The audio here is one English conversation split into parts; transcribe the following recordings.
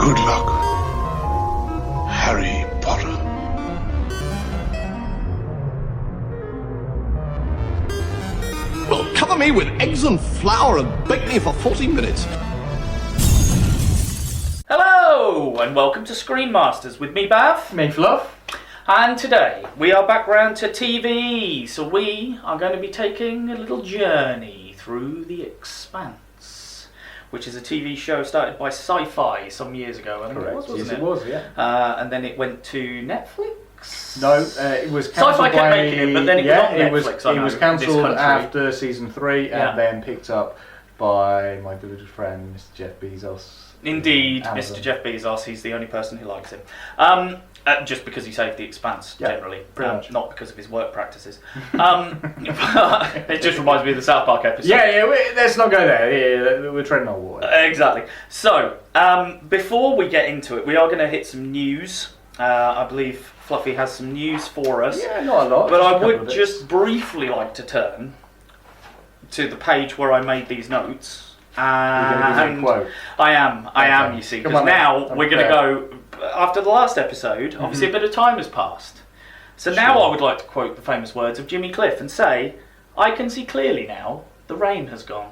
Good luck, Harry Potter. Well, cover me with eggs and flour and bake me for 40 minutes. Hello, and welcome to ScreenMasters with me, Bav. Me, Fluff. And today, we are back round to TV, so we are going to be taking a little journey through the Expanse, which is a TV show started by Sci-Fi some years ago. I think it was, wasn't Yes, it? it was, yeah. And then it went to Netflix? No, it was cancelled. Sci-Fi kept making it, but then it was on Netflix. It was cancelled after season 3 Yeah. and then picked up by my good friend, Mr. Jeff Bezos. Indeed, Amazon. Mr. Jeff Bezos, he's the only person who likes him. Just because he saved the Expanse, Yeah, generally. pretty much. Not because of his work practices. It just reminds me of the South Park episode. Yeah, let's not go there. Yeah, we're treading on water. Exactly. So, before we get into it, we are going to hit some news. I believe Fluffy has some news for us. Yeah, not a lot. But I a couple would of bits. just briefly like to turn to the page where I made these notes. You're going to give me a quote. I am, you see, Come because on, now I'm we're going to go, after the last episode, obviously a bit of time has passed. So now Sure. I would like to quote the famous words of Jimmy Cliff and say, I can see clearly now, the rain has gone.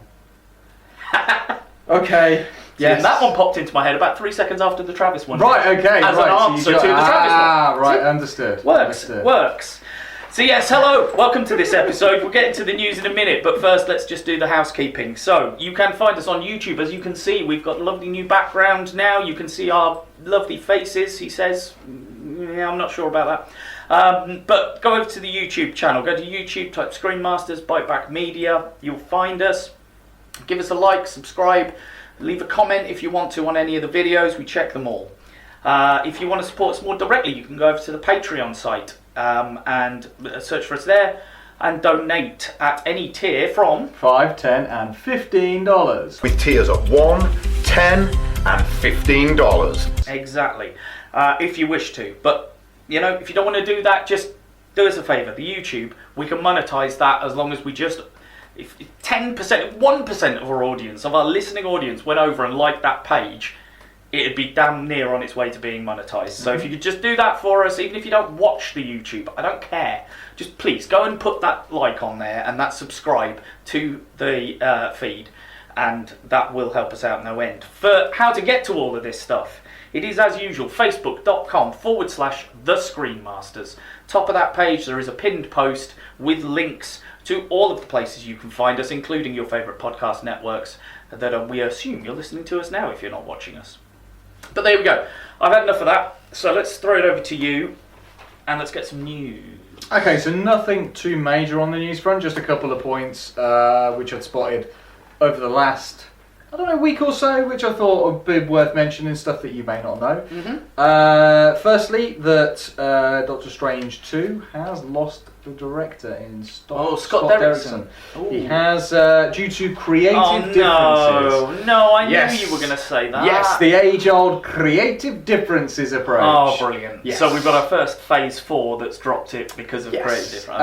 Okay. Yeah, Yes. that one popped into my head about 3 seconds after the Travis one. Right, okay. As right, an answer to the Travis one. Ah, right, See? understood. Works. Understood. So yes, hello, welcome to this episode. We'll get into the news in a minute, but first let's just do the housekeeping. So, you can find us on YouTube. As you can see, we've got a lovely new background now. You can see our lovely faces, he says. Yeah, I'm not sure about that. But go over to the YouTube channel. Go to YouTube, type ScreenMasters, Bite Back Media. You'll find us. Give us a like, subscribe, leave a comment if you want to on any of the videos. We check them all. If you want to support us more directly, you can go over to the Patreon site and search for us there and donate at any tier from $5, $10, and $15. With tiers of $1, $10, and $15. exactly if you wish to. But you know, if you don't want to do that, just do us a favour. The YouTube, we can monetize that as long as we just, if 10%, 1% of our audience, of our listening audience, went over and liked that page, it'd be damn near on its way to being monetized. So if you could just do that for us, even if you don't watch the YouTube, I don't care. Just please go and put that like on there and that subscribe to the feed, and that will help us out no end. For how to get to all of this stuff, it is as usual, facebook.com/The ScreenMasters. Top of that page there is a pinned post with links to all of the places you can find us, including your favourite podcast networks that we assume you're listening to us now if you're not watching us. But there we go. I've had enough of that, so let's throw it over to you and let's get some news. Okay, so nothing too major on the news front, just a couple of points which I'd spotted over the last, week or so, which I thought would be worth mentioning, stuff that you may not know. Firstly, that Doctor Strange 2 has lost the director in Scott Derrickson. He has, due to creative differences. I Yes. knew you were going to say that. Yes, the age-old creative differences approach. Oh, brilliant. Yes. So we've got our first phase 4 that's dropped it because of creative difference.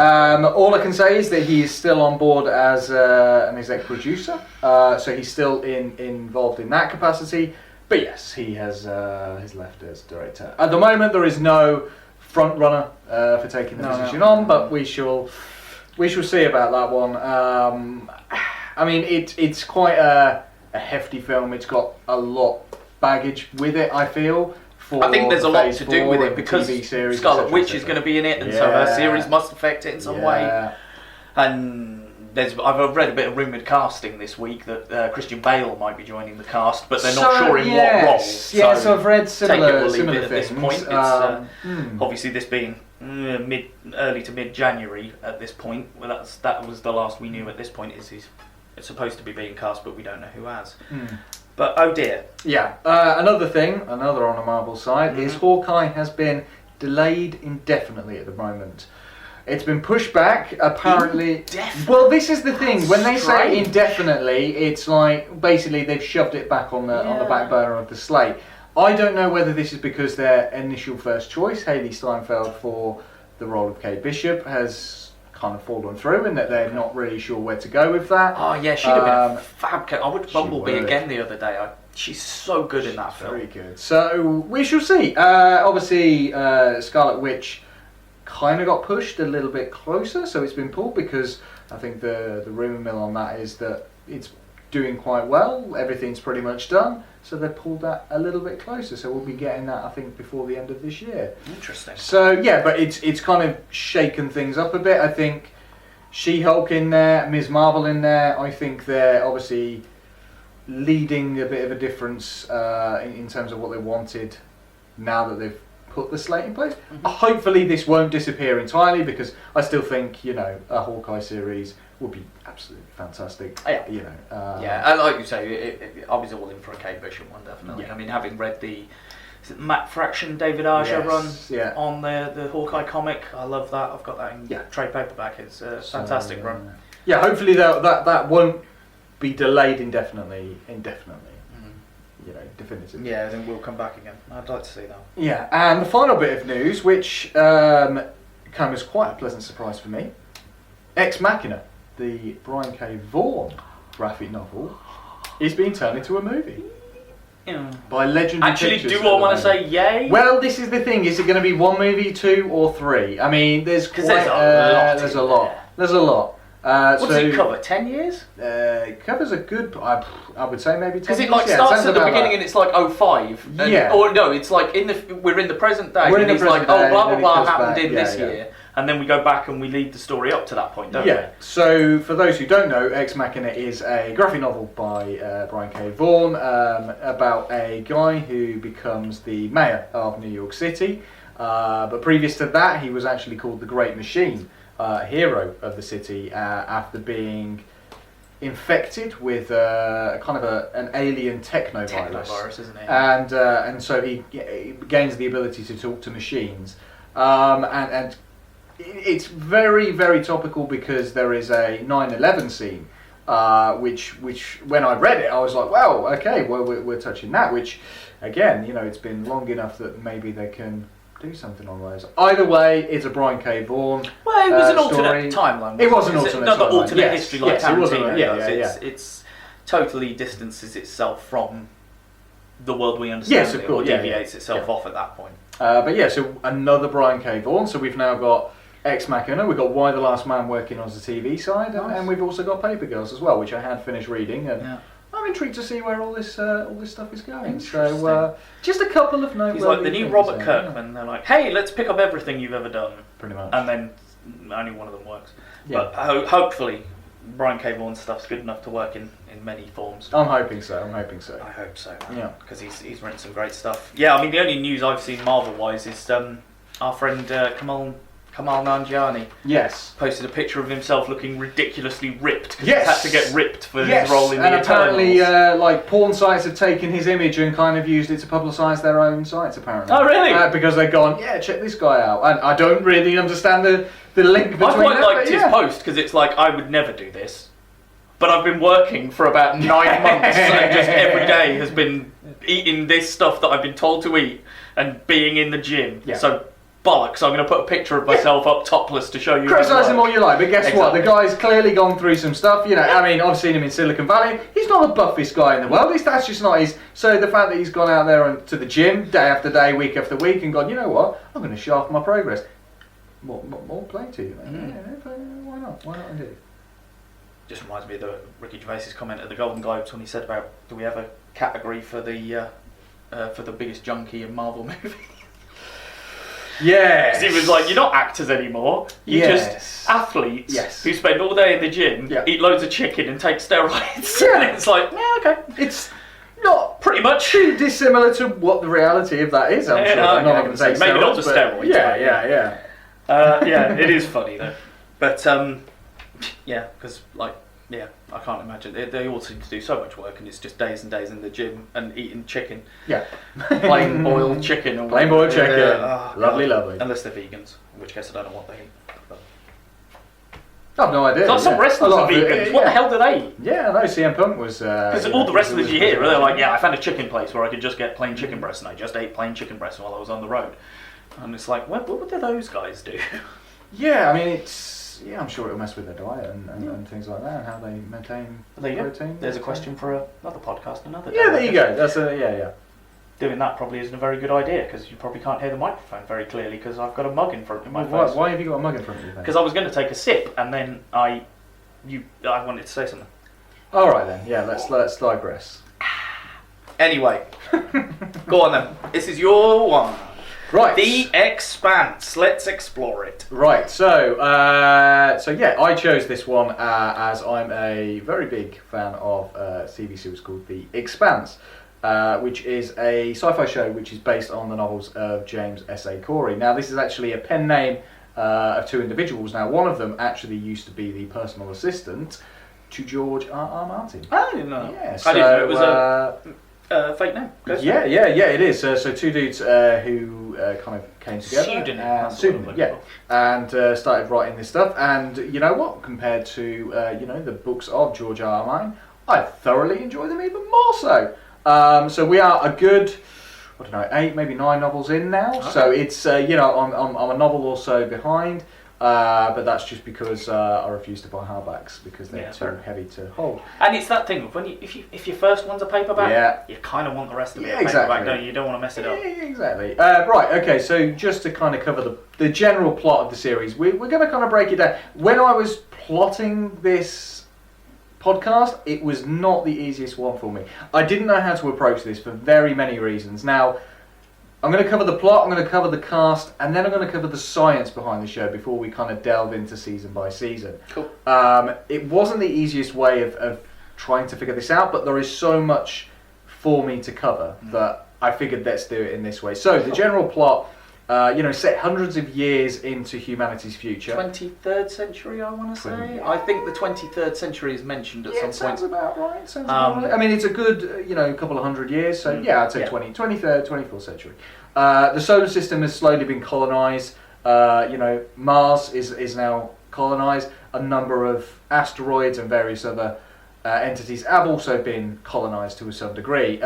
All I can say is that he is still on board as an exec producer, so he's still involved in that capacity. But yes, he has left as director. At the moment, there is no front runner for taking the position on, but we shall see about that one. I mean, it's quite a hefty film. It's got a lot baggage with it, I feel. I think there's a lot to do with it because TV series, Scarlet etc., Witch etc. is going to be in it, and so her Yeah. series must affect it in some way. And I've read a bit of rumoured casting this week that Christian Bale might be joining the cast, but they're not sure in what role. Yes, I've read similar take it or leave it at things. this point. It's obviously this being early to mid-January at this point. Well, that was the last we knew at this point. He's supposed to be being cast, but we don't know who has. But oh dear. Yeah. Another on the Marvel side, is Hawkeye has been delayed indefinitely at the moment. It's been pushed back, apparently. Well, this is the thing. When they say indefinitely, it's like basically they've shoved it back on the back burner of the slate. I don't know whether this is because their initial first choice, Haley Steinfeld for the role of Kate Bishop, has kind of fallen through, and that they're not really sure where to go with that. Oh yeah, she'd have been a fab. I watched Bumblebee would. again the other day. I She's so good in that film. Very good. So we shall see. Obviously, Scarlet Witch kind of got pushed a little bit closer, so it's been pulled because I think the rumour mill on that is that it's doing quite well. Everything's pretty much done, so they pulled that a little bit closer. So we'll be getting that, I think, before the end of this year. Interesting. So yeah, but it's kind of shaken things up a bit. I think She-Hulk in there, Ms. Marvel in there. I think they're obviously leading a bit of a difference in terms of what they wanted now that they've put the slate in place. Mm-hmm. Hopefully this won't disappear entirely, because I still think, a Hawkeye series would be absolutely fantastic. Yeah. Yeah, and like you say, I was all in for a Kate Bishop one, definitely. Yeah. I mean, having read the Matt Fraction, David Aja run on the Hawkeye comic, I love that. I've got that in trade paperback. It's a fantastic run. Yeah, hopefully that won't be delayed indefinitely. Definitively. Yeah, then we'll come back again. I'd like to see that. Yeah, and the final bit of news, which came as quite a pleasant surprise for me, Ex Machina, the Brian K. Vaughan graphic novel, is being turned into a movie. Yeah. By Legendary Actually, Pictures do at I the want to moment. say yay? Well, this is the thing. Is it going to be one movie, 2 or 3? I mean, there's quite there's a lot. There's a lot. What does it cover? 10 years? It covers a good. I would say maybe 10 Because years. it like Yeah, starts sounds at the about beginning that. and it's like 05. Yeah. Or no, it's like we're in the present day. We're in and the it's like, present day, blah and blah then it blah goes happened back. in this year, and then we go back and we lead the story up to that point, don't we? Yeah. So for those who don't know, Ex Machina is a graphic novel by Brian K. Vaughan about a guy who becomes the mayor of New York City. But previous to that, he was actually called the Great Machine, hero of the city, after being infected with kind of an alien technovirus. Technovirus, isn't it? And so he gains the ability to talk to machines. And it's very, very topical because there is a 9/11 scene, which when I read it, I was like, wow, okay, well, we're touching that, which, again, it's been long enough that maybe they can do something on those. Either way, it's a Brian K. Vaughan Well, it was an story. alternate timeline. It was an Wasn't alternate Not the timeline. alternate Yes, history like yes, it was Tarantino yeah. does. It's totally distances itself from the world we understand. Yes, of course, Or deviates itself off at that point. But yeah, so another Brian K. Vaughan. So we've now got Ex Machina, we've got Why the Last Man working on the TV side, and we've also got Paper Girls as well, which I had finished reading, and I'm intrigued to see where all this stuff is going. So just a couple of noteworthy He's like the new things Robert there, Kirkman. They're like, hey, let's pick up everything you've ever done, pretty much. and then only one of them works. Yeah. But hopefully, Brian K. Vaughan's stuff's good enough to work in many forms. I'm hoping so. I hope so. Yeah. Because he's written some great stuff. Yeah, I mean the only news I've seen Marvel-wise is our friend Kamal Nanjiani Yes. posted a picture of himself looking ridiculously ripped because Yes. he had to get ripped for Yes, his role in and the apparently, Eternals. porn sites have taken his image and kind of used it to publicise their own sites. Apparently. Oh, really? Because they've gone, check this guy out, and I don't really understand the link between. I quite that, liked but his post because it's like I would never do this, but I've been working for about 9 months and just every day has been eating this stuff that I've been told to eat and being in the gym. Yeah. So bollocks! I'm going to put a picture of myself up topless to show you. Criticise him all you like, but guess what? Exactly. The guy's clearly gone through some stuff. I mean, I've seen him in Silicon Valley. He's not the buffest guy in the world. That's just not his. So the fact that he's gone out there to the gym day after day, week after week, and gone, you know what? I'm going to shaft my progress. More play to you, man. Yeah, why not? Why not indeed? Just reminds me of the Ricky Gervais's comment at the Golden Globes when he said about, do we have a category for the biggest junkie in Marvel movie? Yes. He was like, you're not actors anymore. You're just athletes who spend all day in the gym, eat loads of chicken and take steroids. Yeah. And it's like, okay. It's not pretty much too dissimilar to what the reality of that is, I'm sure. no, They're not going to take maybe not the but steroids. Yeah. Yeah, it is funny though. But yeah, because I can't imagine. They all seem to do so much work, and it's just days and days in the gym and eating chicken. Yeah. Plain boiled chicken. Or Plain boiled chicken. Lovely. Unless they're vegans, in which case I don't know what they eat. But I've no idea. like some wrestlers are vegans. What the hell do they eat? Yeah, I know CM Punk was... Because all the wrestlers you hear, they're like, I found a chicken place where I could just get plain chicken breast, and I just ate plain chicken breast while I was on the road. And it's like, what do those guys do? Yeah, I mean, it's I'm sure it'll mess with their diet and things like that, and how they maintain There you go. protein. There's a question for another podcast another day. Yeah, there you go. That's yeah. Doing that probably isn't a very good idea because you probably can't hear the microphone very clearly because I've got a mug in front of my face. Why have you got a mug in front of you then? Because I was going to take a sip and then I wanted to say something. All right then. Yeah, let's digress. Anyway, go on then. This is your one. Right. The Expanse. Let's explore it. Right. So yeah, I chose this one as I'm a very big fan of a TV series called The Expanse. Which is a sci-fi show which is based on the novels of James S.A. Corey. Now, this is actually a pen name of two individuals. Now, one of them actually used to be the personal assistant to George R.R. Martin. I didn't know. Yeah, so, I didn't know it was a fake name. Yeah, it is. So two dudes who kind of came together. Pseudonym. And started writing this stuff. And you know what? Compared to the books of George R.R. Martin, I thoroughly enjoy them even more so. So we are a good, 8, maybe 9 novels in now. Okay. So it's, I'm a novel or so behind, but that's just because I refuse to buy hardbacks because they're too heavy to hold. And it's that thing of when if your first one's a paperback, you kind of want the rest of it a paperback, don't you? You don't want to mess it up. Yeah, exactly. Right. Okay. So just to kind of cover the general plot of the series, we're going to kind of break it down. When I was plotting this podcast, it was not the easiest one for me. I didn't know how to approach this for very many reasons. Now, I'm going to cover the plot, I'm going to cover the cast, and then I'm going to cover the science behind the show before we kind of delve into season by season. Cool. It wasn't the easiest way of trying to figure this out, but there is so much for me to cover that I figured let's do it in this way. So, the general plot, set hundreds of years into humanity's future. 23rd century, I want to say. I think the 23rd century is mentioned at some point. Sounds about right. I mean, it's a good, couple of hundred years. So I'd say 23rd, 24th century. The solar system has slowly been colonised. Mars is now colonised. A number of asteroids and various other entities have also been colonised to some degree.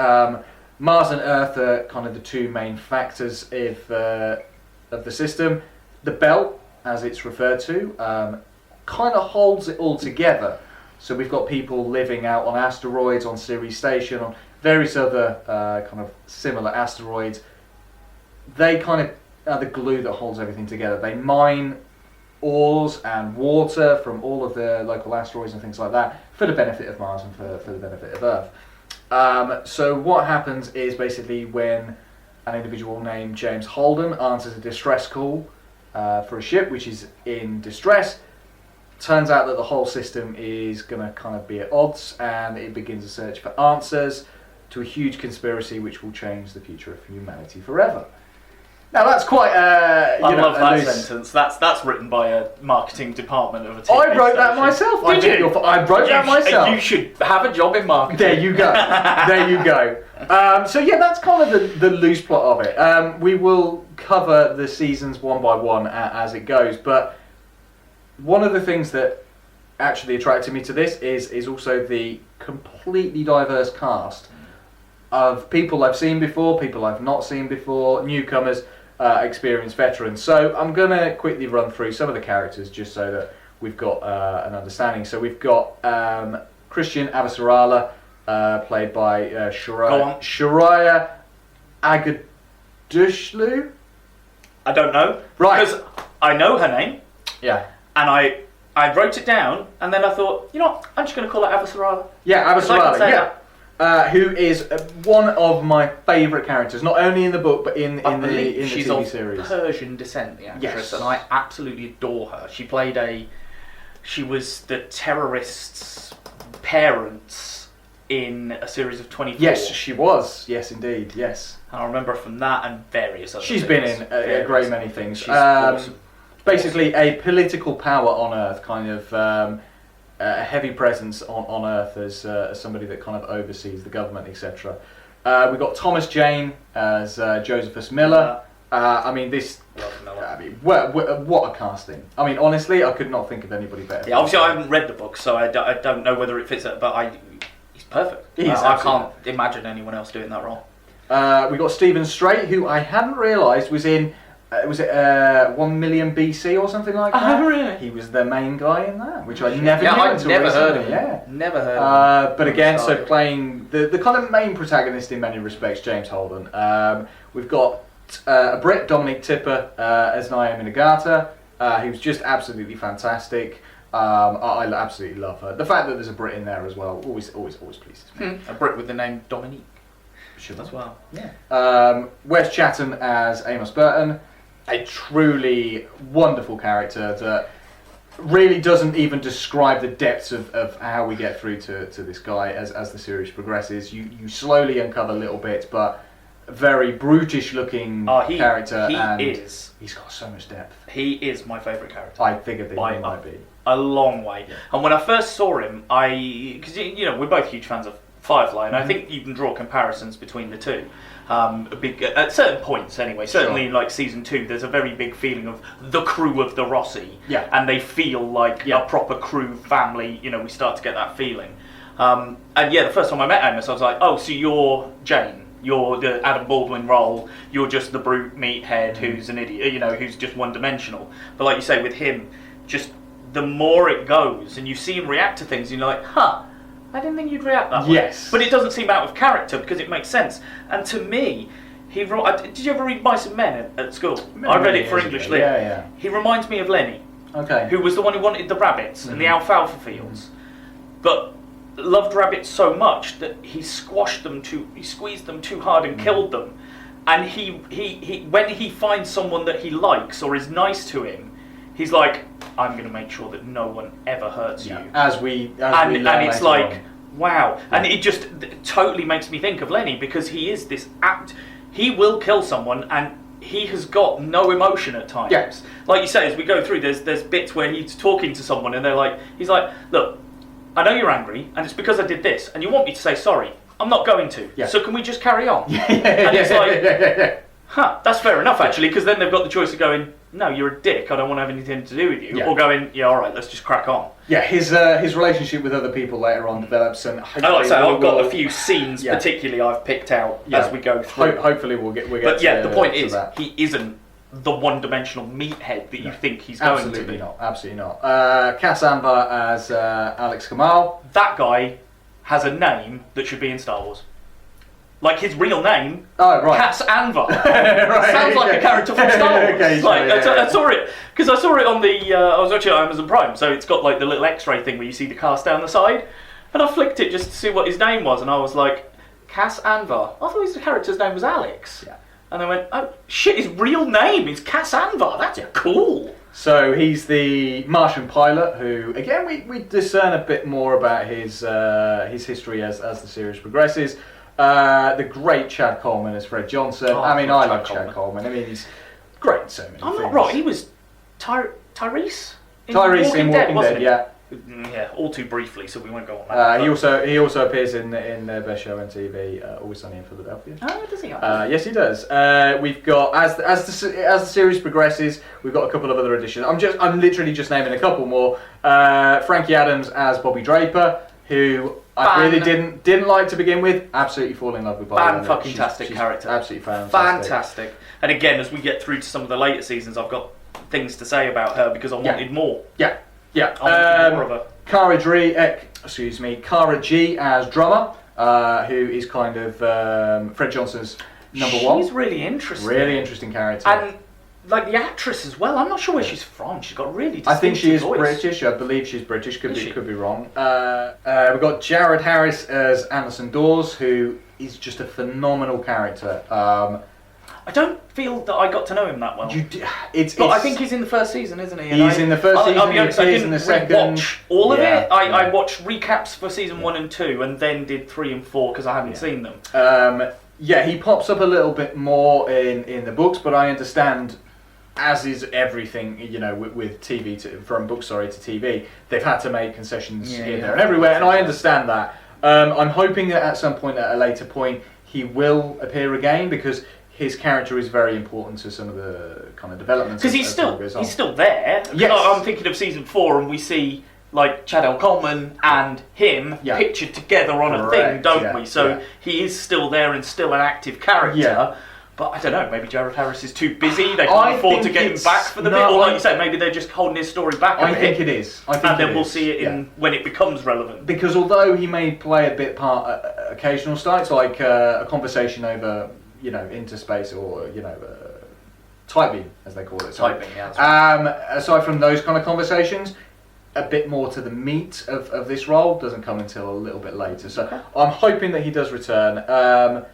Mars and Earth are kind of the two main factors of the system. The belt, as it's referred to, kind of holds it all together. So we've got people living out on asteroids, on Ceres Station, on various other kind of similar asteroids. They kind of are the glue that holds everything together. They mine ores and water from all of the local asteroids and things like that for the benefit of Mars and for the benefit of Earth. So what happens is basically when an individual named James Holden answers a distress call for a ship which is in distress, turns out that the whole system is going to kind of be at odds, and it begins a search for answers to a huge conspiracy which will change the future of humanity forever. Now that's quite I love that sentence. That's written by a marketing department of a TV I wrote that myself. Did you? I wrote that myself. You should have a job in marketing. There you go. There you go. So yeah, that's kind of the loose plot of it. We will cover the seasons one by one as it goes, but one of the things that actually attracted me to this is also the completely diverse cast of people I've seen before, people I've not seen before, newcomers, experienced veterans. So I'm going to quickly run through some of the characters just so that we've got an understanding. So we've got Christian Avasarala, played by Shariah Agadushlu. I don't know. Right. Because I know her name. Yeah. And I wrote it down, and then I thought, I'm just going to call her Avasarala. Yeah, Avasarala, yeah. Who is one of my favourite characters, not only in the book but in the TV series. She's of Persian descent, the actress, yes. And I absolutely adore her. She was the terrorists' parents in a series of 24. Yes, she was. Yes, indeed. Yes. And I remember her from that and various other things. She's been in a great many things. She's awesome. Basically, a political power on Earth, kind of. A heavy presence on Earth as somebody that kind of oversees the government, etc. We've got Thomas Jane as Josephus Miller. What a casting! I mean, honestly, I could not think of anybody better. Yeah, obviously, I haven't read the book, so I don't know whether it fits it, but he's perfect. I can't imagine anyone else doing that role. We got Stephen Strait, who I hadn't realised was in was it 1 million BC or something like that? Oh, really? He was the main guy in that, which I never knew I've until never recently. heard of him. Yeah. Never heard of him. But again, so playing the kind of main protagonist in many respects, James Holden. We've got a Brit, Dominic Tipper, as Naomi Nagata, who's just absolutely fantastic. I absolutely love her. The fact that there's a Brit in there as well always pleases me. A Brit with the name Dominique. Sure. As well. Yeah. Wes Chatham as Amos Burton, a truly wonderful character that really doesn't even describe the depths of how we get through to this guy as the series progresses. You slowly uncover little bits, but a very brutish looking character. He's got so much depth. He is my favourite character. I figured that he might be. A long way. Yeah. And when I first saw him, because we're both huge fans of Firefly, and I think you can draw comparisons between the two. At certain points, anyway. Certainly in like season 2, there's a very big feeling of the crew of the Rossi, and they feel like a proper crew family. We start to get that feeling. And the first time I met Amos, I was like, oh, so you're Jane. You're the Adam Baldwin role. You're just the brute meathead who's an idiot. Who's just one-dimensional. But like you say, with him, just the more it goes, and you see him react to things, and you're like, huh. I didn't think you'd react that way. Yes. But it doesn't seem out of character because it makes sense. And to me, did you ever read Mice and Men at school? I read it for English Lit. Yeah. He reminds me of Lenny. Okay. Who was the one who wanted the rabbits and the alfalfa fields. But loved rabbits so much that he squeezed them too hard and killed them. And he when he finds someone that he likes or is nice to him, he's like, I'm going to make sure that no one ever hurts you. And it's like, wow. And it just totally makes me think of Lenny because he is this he will kill someone and he has got no emotion at times. Yeah. Like you say, as we go through, there's bits where he's talking to someone and he's like, look, I know you're angry and it's because I did this and you want me to say sorry. I'm not going to. Yeah. So can we just carry on? And it's like, huh, that's fair enough actually, because then they've got the choice of going, no, you're a dick, I don't want to have anything to do with you, or going, yeah, alright, let's just crack on. Yeah, his relationship with other people later on develops, and I've got a few scenes particularly I've picked out as we go through. Hopefully we'll get but the point is, he isn't the one-dimensional meathead that you think he's going to be. Absolutely not. Cass Anvar as Alex Kamal. That guy has a name that should be in Star Wars. Like his real name, Cass Anvar. Sounds like a character from Star Wars. I saw it because I saw it on the. I was watching it on Amazon Prime, so it's got like the little X-ray thing where you see the cast down the side, and I flicked it just to see what his name was, and I was like, Cass Anvar. I thought his character's name was Alex. Yeah. And I went, oh shit, his real name is Cass Anvar. That's cool. So he's the Martian pilot who, again, we discern a bit more about his history as the series progresses. The great Chad Coleman as Fred Johnson. I love Chad Coleman. He's great in so many things. I'm not right. He was Tyrese in Walking Dead, wasn't he? Yeah. Yeah, all too briefly, so we won't go on that. He also appears in their best show on TV, Always Sunny in Philadelphia. Oh, does he? Yes, he does. We've got as the series progresses, we've got a couple of other additions. I'm literally just naming a couple more. Frankie Adams as Bobby Draper, who I really didn't like to begin with. Absolutely fall in love with Bobby. Fan-fucking-tastic character. Absolutely fantastic. And again, as we get through to some of the later seasons, I've got things to say about her because I wanted more. Yeah. More of her. Cara G as drummer, who is kind of Fred Johnson's number one. She's really interesting. Really interesting character. And like the actress as well. I'm not sure where she's from. She's got really distinctive I think she is voice. British. I believe she's British. Could be wrong. We've got Jared Harris as Anderson Dawes, who is just a phenomenal character. I don't feel that I got to know him that well. But I think he's in the first season, isn't he? He's in the first season. I'll be honest, I didn't in the second. watch all of it. I watched recaps for season 1 and 2, and then did 3 and 4 because I hadn't seen them. He pops up a little bit more in the books, but I understand, as is everything, with TV from books to TV, they've had to make concessions here, there, and everywhere, and I understand that. I'm hoping that at some point, at a later point, he will appear again because his character is very important to some of the kind of developments. Because he's still there. Yes. I'm thinking of season 4, and we see like Chad L. Coleman and him pictured together on a thing, don't we? So he is still there and still an active character. Yeah. But I don't know, maybe Jared Harris is too busy, they can't afford to get him back for the bit, or like you said, maybe they're just holding his story back a bit. I think it is. And then we'll see it when it becomes relevant. Because although he may play a bit part occasional starts, like a conversation over, interspace or, tight beam, as they call it. Tight beam, yeah. Aside from those kind of conversations, a bit more to the meat of this role doesn't come until a little bit later. So I'm hoping that he does return.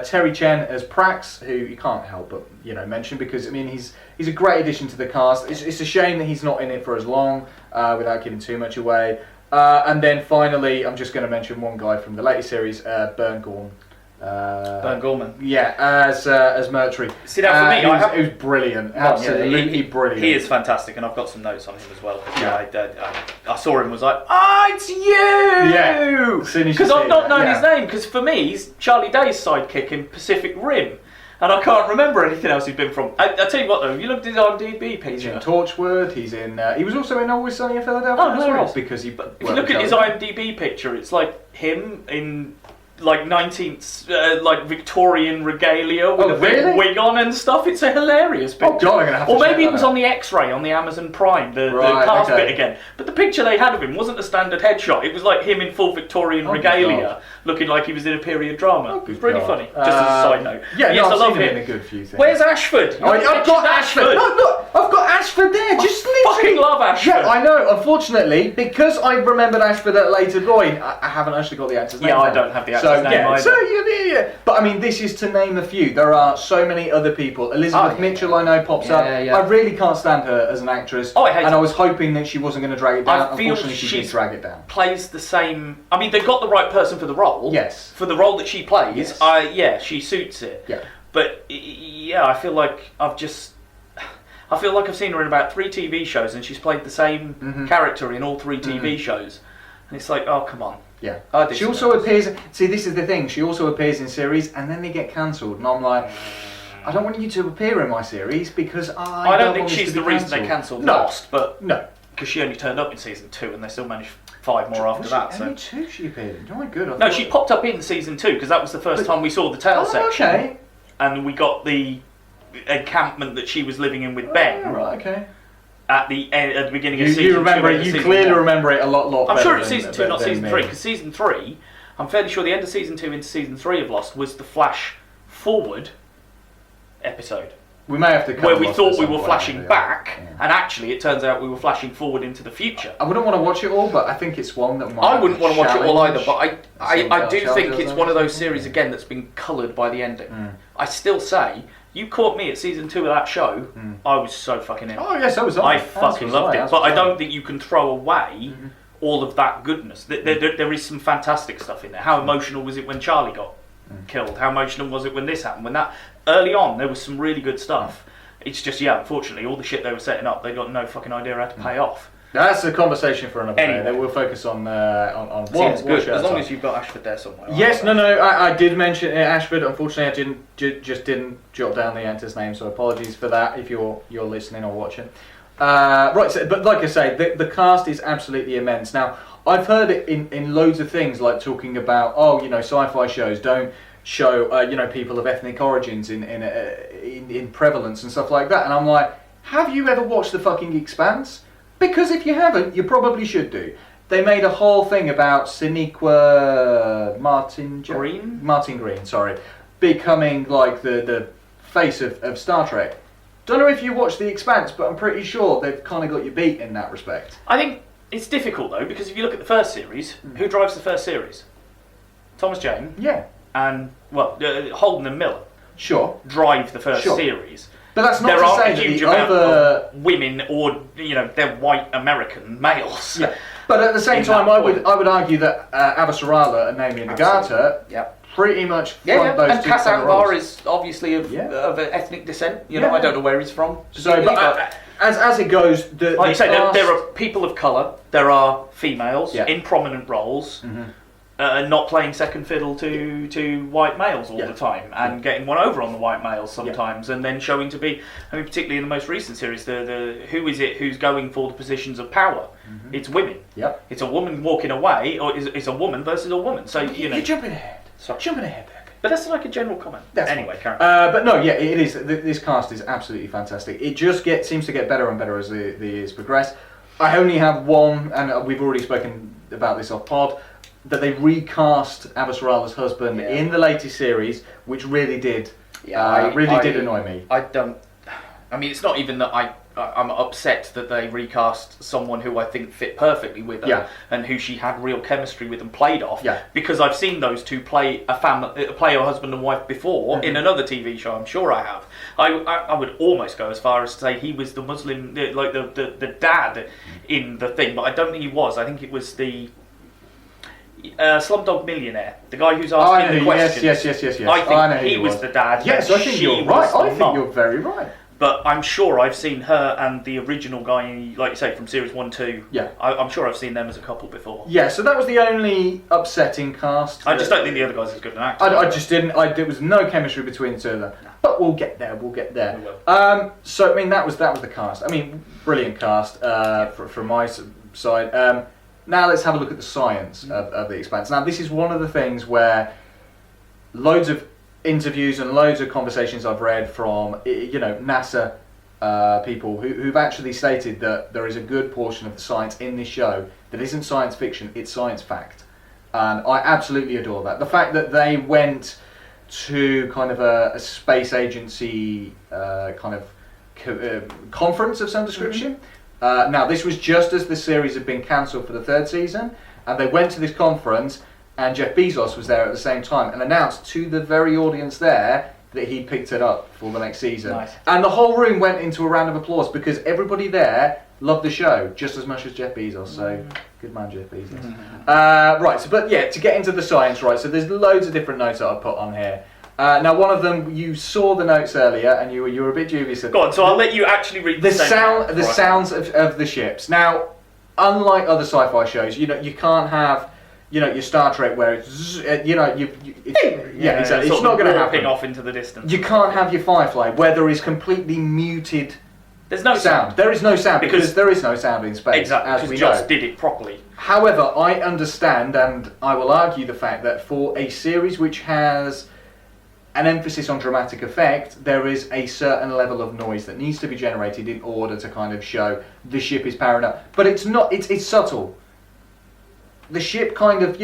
Terry Chen as Prax, who you can't help but mention, because he's a great addition to the cast. It's a shame that he's not in it for as long, without giving too much away. And then finally, I'm just going to mention one guy from the latest series, Burn Gorman. Burn Gorman. Yeah, as Mercury. See, that for me, it was brilliant. Absolutely brilliant. He is fantastic, and I've got some notes on him as well. I saw him, was like, it's you! Yeah. Because I've not known his name, because for me, he's Charlie Day's sidekick in Pacific Rim. And I can't remember anything else he's been from. I tell you what though, if you looked at his IMDb page, he's in Torchwood. He's in. He was also in Always Sunny in Philadelphia as well. Because if you look at his IMDb picture, it's like him in like 19th, like Victorian regalia with a big wig on and stuff. It's a hilarious picture. Oh God, I'm gonna have to or maybe check it was that out. on the X-ray on the Amazon Prime, the cast bit again. But the picture they had of him wasn't a standard headshot. It was like him in full Victorian regalia, looking like he was in a period drama. It was really funny. Just as a side note. Yeah, yes, I love him him. in a good few things. Where's Ashford? I've got Ashford. No, look, I've got Ashford there. Just literally. Fucking love Ashford. Yeah, I know. Unfortunately, because I remembered Ashford at a later point, I haven't actually got the actor's name. Yeah, I don't have the actor's name either. So yeah. But I mean, this is to name a few. There are so many other people. Elizabeth Mitchell, I know, pops up. Yeah. I really can't stand her as an actress. Oh, I hate her. And I was hoping that she wasn't going to drag it down. I feel Unfortunately, she did drag it down. Plays the same. I mean, they got the right person for the role. Yes. For the role that she plays. Yes. She suits it. Yeah. But yeah, I feel like I've seen her in about 3 TV shows, and she's played the same character in all 3 TV shows, and it's like, oh come on. Yeah. She also appears. See, this is the thing. She also appears in series, and then they get cancelled, and I'm like, I don't want you to appear in my series because I don't think she's the reason they cancelled Lost, but no, because she only turned up in season 2, and they still managed 5 more after that. Only 2 she appeared in. Oh my god. No, she popped up in season 2 because that was the first time we saw the tail section. Okay. And we got the encampment that she was living in with Ben. Oh, right. Okay. At the beginning of season 2. You remember it. You clearly remember it a lot better. I'm sure it's season 2, not season 3. Because season 3, I'm fairly sure the end of season 2 into season 3 of Lost was the flash forward episode. We may have to where we thought we were flashing back, and actually it turns out we were flashing forward into the future. I wouldn't want to watch it all, but I think it's one that might. I wouldn't want to watch it all either, but I do think it's one of those series again that's been coloured by the ending. I still say, you caught me at season 2 of that show. I was so fucking in. Oh yes, so was I. I fucking loved it, but I don't think you can throw away all of that goodness. There is some fantastic stuff in there. How emotional was it when Charlie got killed? How emotional was it when this happened? When that early on, there was some really good stuff. It's just, unfortunately, all the shit they were setting up, they got no fucking idea how to pay off. That's a conversation for another day. We'll focus on it's good as long as you've got Ashford there somewhere. Yes, no. I did mention Ashford. Unfortunately, I didn't jot down the actor's name, so apologies for that if you're listening or watching. Right, so, but like I say, the cast is absolutely immense. Now, I've heard it in loads of things, like talking about sci-fi shows don't show people of ethnic origins in prevalence and stuff like that, and I'm like, have you ever watched the fucking Expanse? Because if you haven't, you probably should do. They made a whole thing about Sonequa Martin Green, becoming like the face of Star Trek. Don't know if you watched the Expanse, but I'm pretty sure they've kind of got you beat in that respect. I think it's difficult though, because if you look at the first series, who drives the first series? Thomas Jane. Yeah. And Holden and Miller. Sure. Drive the first series. But that's not there to aren't say a huge that amount of women or they're white American males. Yeah. But at the same time, I would argue that Avasarala and Naomi Nagata pretty much front those and two Cass kind of Anwar roles. is obviously of ethnic descent. I don't know where he's from. So, but as it goes, like you say, there are people of colour. There are females in prominent roles. Not playing second fiddle to white males all the time, and getting one over on the white males sometimes, and then showing to be, particularly in the most recent series, the who is it who's going for the positions of power? It's women. It's a woman walking away, or it's a woman versus a woman. So you're jumping ahead. Sorry. Jumping ahead there. But that's like a general comment. Anyway, Karen. But no, yeah, it is. This cast is absolutely fantastic. It just seems to get better and better as the years progress. I only have one, and we've already spoken about this off pod, that they recast Abbas Sarala's husband in the latest series, which really did annoy me. I mean, it's not even that I'm upset that they recast someone who I think fit perfectly with her and who she had real chemistry with and played off. Yeah. Because I've seen those two play a husband and wife before in another TV show. I'm sure I have. I would almost go as far as to say he was the Muslim, like the dad in the thing, but I don't think he was. I think it was the Slumdog Millionaire, the guy who's asking the questions. Yes. I think he was the dad. Yes, I think you're right. I think you're very right. But I'm sure I've seen her and the original guy, like you say, from series 1, 2. Yeah. I'm sure I've seen them as a couple before. Yeah, so that was the only upsetting cast. I just don't think the other guys are as good an actor. I just didn't. There was no chemistry between the two of them. But we'll get there. We will. So I mean, that was the cast. I mean, brilliant cast from my side. Now let's have a look at the science of the Expanse. Now this is one of the things where loads of interviews and loads of conversations I've read from NASA people who've actually stated that there is a good portion of the science in this show that isn't science fiction, it's science fact. And I absolutely adore that. The fact that they went to kind of a space agency conference of some description. Now this was just as the series had been cancelled for the 3rd season, and they went to this conference, and Jeff Bezos was there at the same time and announced to the very audience there that he picked it up for the next season. Nice. And the whole room went into a round of applause because everybody there loved the show just as much as Jeff Bezos. So, good man, Jeff Bezos. Right, so but yeah, to get into the science, right, so there's loads of different notes that I've put on here. Now, one of them, you saw the notes earlier, and you were a bit dubious. Go on, so I'll let you actually read the sounds of the ships. Now, unlike other sci-fi shows, you can't have your Star Trek where it's exactly. It's not going to happen. Off into the distance. You can't have your Firefly where there is completely muted. There's no sound. There is no sound because there is no sound in space. Exactly, as because we Joss know. did it properly. However, I understand, and I will argue the fact that for a series which has an emphasis on dramatic effect, there is a certain level of noise that needs to be generated in order to kind of show the ship is powering up. But it's not. It's subtle. The ship kind of,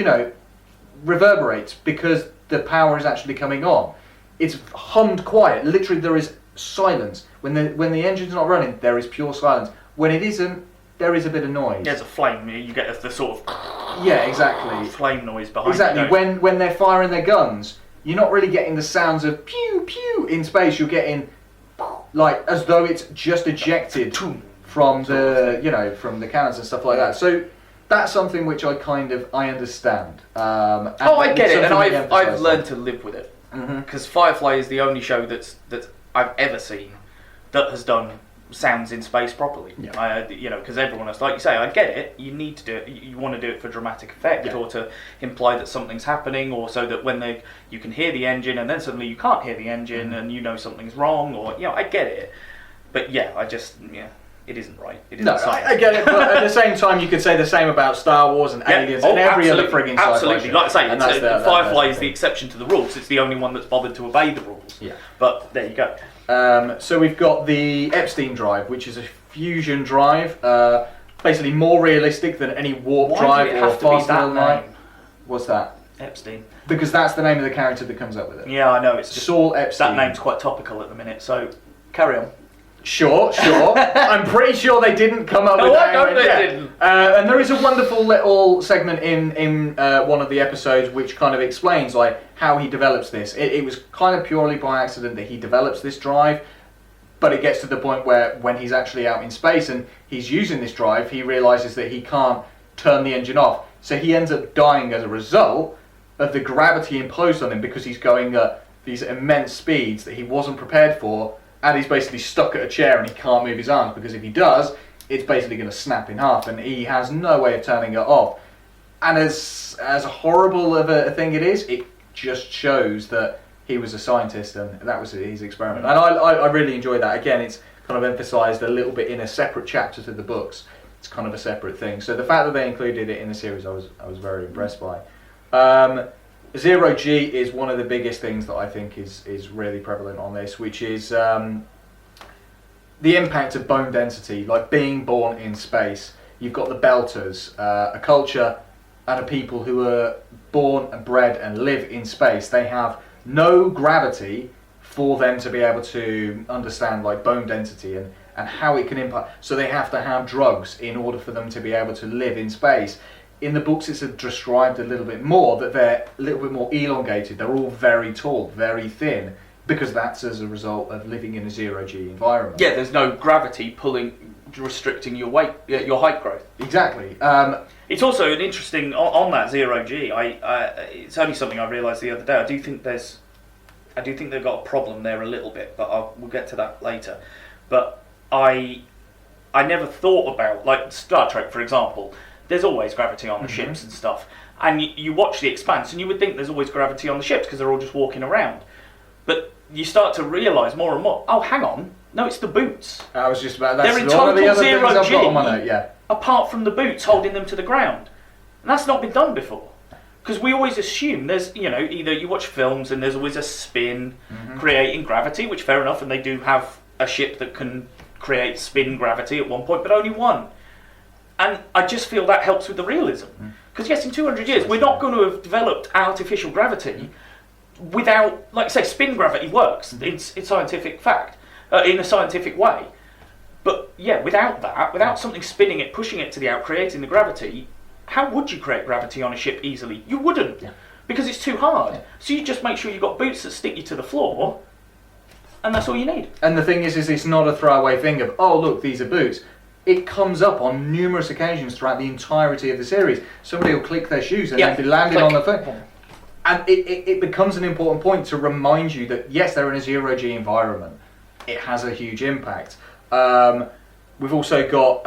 reverberates because the power is actually coming on. It's hummed quiet. Literally, there is silence. When the engine's not running, there is pure silence. When it isn't, there is a bit of noise. There's a flame. You get the sort of exactly flame noise behind. Exactly. When they're firing their guns, you're not really getting the sounds of pew pew in space. You're getting like as though it's just ejected from the cannons and stuff like that. So. That's something which I understand. I get it, and I've learned to live with it. Because Firefly is the only show that I've ever seen that has done sounds in space properly. Yeah. Because everyone else, like you say, I get it. You need to do it. You want to do it for dramatic effect, or to imply that something's happening, or so that when you can hear the engine, and then suddenly you can't hear the engine, and something's wrong, or I get it. But it isn't right. It isn't science. I get it, but at the same time, you could say the same about Star Wars and Aliens and every other frigging sci-fi absolutely. show. Like I say, Firefly is the exception to the rules. It's the only one that's bothered to obey the rules. Yeah. But there you go. So we've got the Epstein drive, which is a fusion drive, basically more realistic than any warp drive or faster than light. What's that? Epstein. Because that's the name of the character that comes up with it. Yeah, I know. It's just, Saul Epstein. That name's quite topical at the minute. So carry on. Sure. I'm pretty sure they didn't come up with that. No, they didn't. And there is a wonderful little segment in one of the episodes which kind of explains like how he develops this. It was kind of purely by accident that he develops this drive, but it gets to the point where when he's actually out in space and he's using this drive, he realizes that he can't turn the engine off. So he ends up dying as a result of the gravity imposed on him because he's going at these immense speeds that he wasn't prepared for. And he's basically stuck at a chair and he can't move his arms because if he does, it's basically going to snap in half and he has no way of turning it off. And as horrible of a thing it is, it just shows that he was a scientist and that was his experiment. And I really enjoy that. Again, it's kind of emphasised a little bit in a separate chapter to the books. It's kind of a separate thing. So the fact that they included it in the series, I was very impressed by. Zero G is one of the biggest things that I think is really prevalent on this, which is the impact of bone density, like being born in space. You've got the Belters, a culture and a people who are born and bred and live in space. They have no gravity for them to be able to understand like bone density and how it can impact. So they have to have drugs in order for them to be able to live in space. In the books it's described a little bit more that they're a little bit more elongated. They're all very tall, very thin, because that's as a result of living in a zero-G environment. Yeah, there's no gravity restricting your weight, your height growth. Exactly. It's also an interesting, on that zero-G, it's only something I realised the other day. I do think they've got a problem there a little bit, but we'll get to that later. But I never thought about, like Star Trek, for example. There's always gravity on the ships and stuff. And you watch The Expanse and you would think there's always gravity on the ships because they're all just walking around. But you start to realise more and more, oh, hang on, no, it's the boots. I was just about, that's they're in one of the total other things I've got on my zero-G, note, yeah. apart from the boots holding them to the ground. And that's not been done before. Because we always assume there's, either you watch films and there's always a spin creating gravity, which fair enough, and they do have a ship that can create spin gravity at one point, but only one. And I just feel that helps with the realism. Because yes, in 200 years, we're not going to have developed artificial gravity without, like I say, spin gravity works. It's scientific fact, in a scientific way. But yeah, without that, without something spinning it, pushing it to the out, creating the gravity, how would you create gravity on a ship easily? You wouldn't, because it's too hard. So you just make sure you've got boots that stick you to the floor, and that's all you need. And the thing is it's not a throwaway thing of, oh look, these are boots. It comes up on numerous occasions throughout the entirety of the series. Somebody will click their shoes and then be landing on the thing. And it becomes an important point to remind you that yes, they're in a zero-G environment. It has a huge impact. We've also got,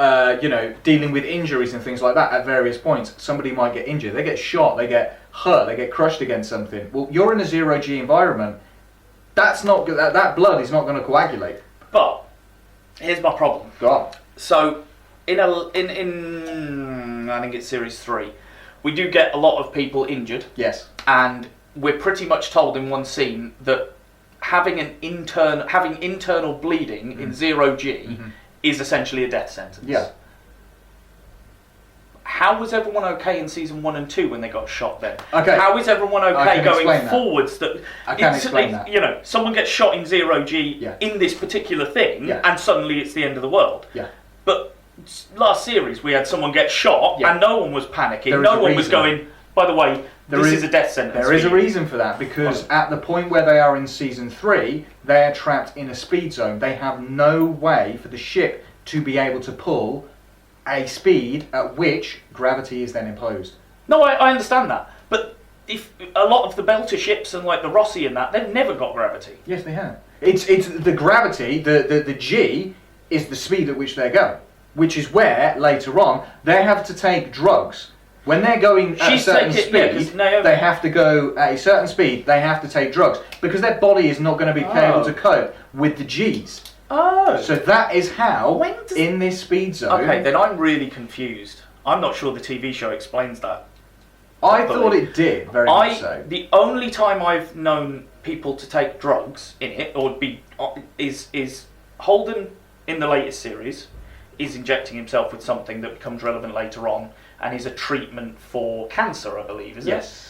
dealing with injuries and things like that at various points. Somebody might get injured, they get shot, they get hurt, they get crushed against something. Well, you're in a zero-G environment. That's not that blood is not going to coagulate. But here's my problem. Go on. So in I think it's series 3, we do get a lot of people injured. Yes. And we're pretty much told in one scene that having internal bleeding in zero-G is essentially a death sentence. Yeah. How was everyone okay in season 1 and 2 when they got shot then? Okay. How is everyone okay going forwards? I can explain that. Someone gets shot in zero-G in this particular thing, and suddenly it's the end of the world. Yeah. But last series we had someone get shot and no one was panicking. No one was going, by the way, this is a death sentence. There is a reason for that, because at the point where they are in season 3, they are trapped in a speed zone. They have no way for the ship to be able to pull a speed at which gravity is then imposed. No, I understand that. But if a lot of the Belter ships and like the Rossi and that, they've never got gravity. Yes, they have. It's the gravity, the G is the speed at which they're going, which is where later on they have to take drugs. When they're going at a certain speed, they have to go at a certain speed. They have to take drugs because their body is not going to be able to cope with the G's. Oh. So that is how in this speed zone. Okay, then I'm really confused. I'm not sure the TV show explains that. I thought it did very much so. The only time I've known people to take drugs in it is Holden in the latest series is injecting himself with something that becomes relevant later on, and is a treatment for cancer, I believe, isn't it?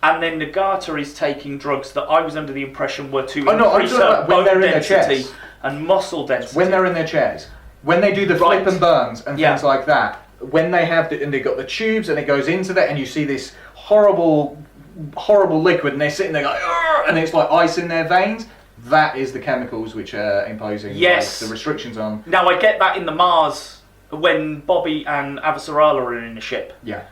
And then Nagata is taking drugs that I was under the impression were to increase bone density and muscle density. When they're in their chairs, when they do the flip and burns and things like that, when they have and they've got the tubes and it goes into that, and you see this horrible liquid, and they're sitting there like, and it's like ice in their veins. That is the chemicals which are imposing the restrictions on. Now I get that in the Mars when Bobby and Avasarala are in the ship. Yeah.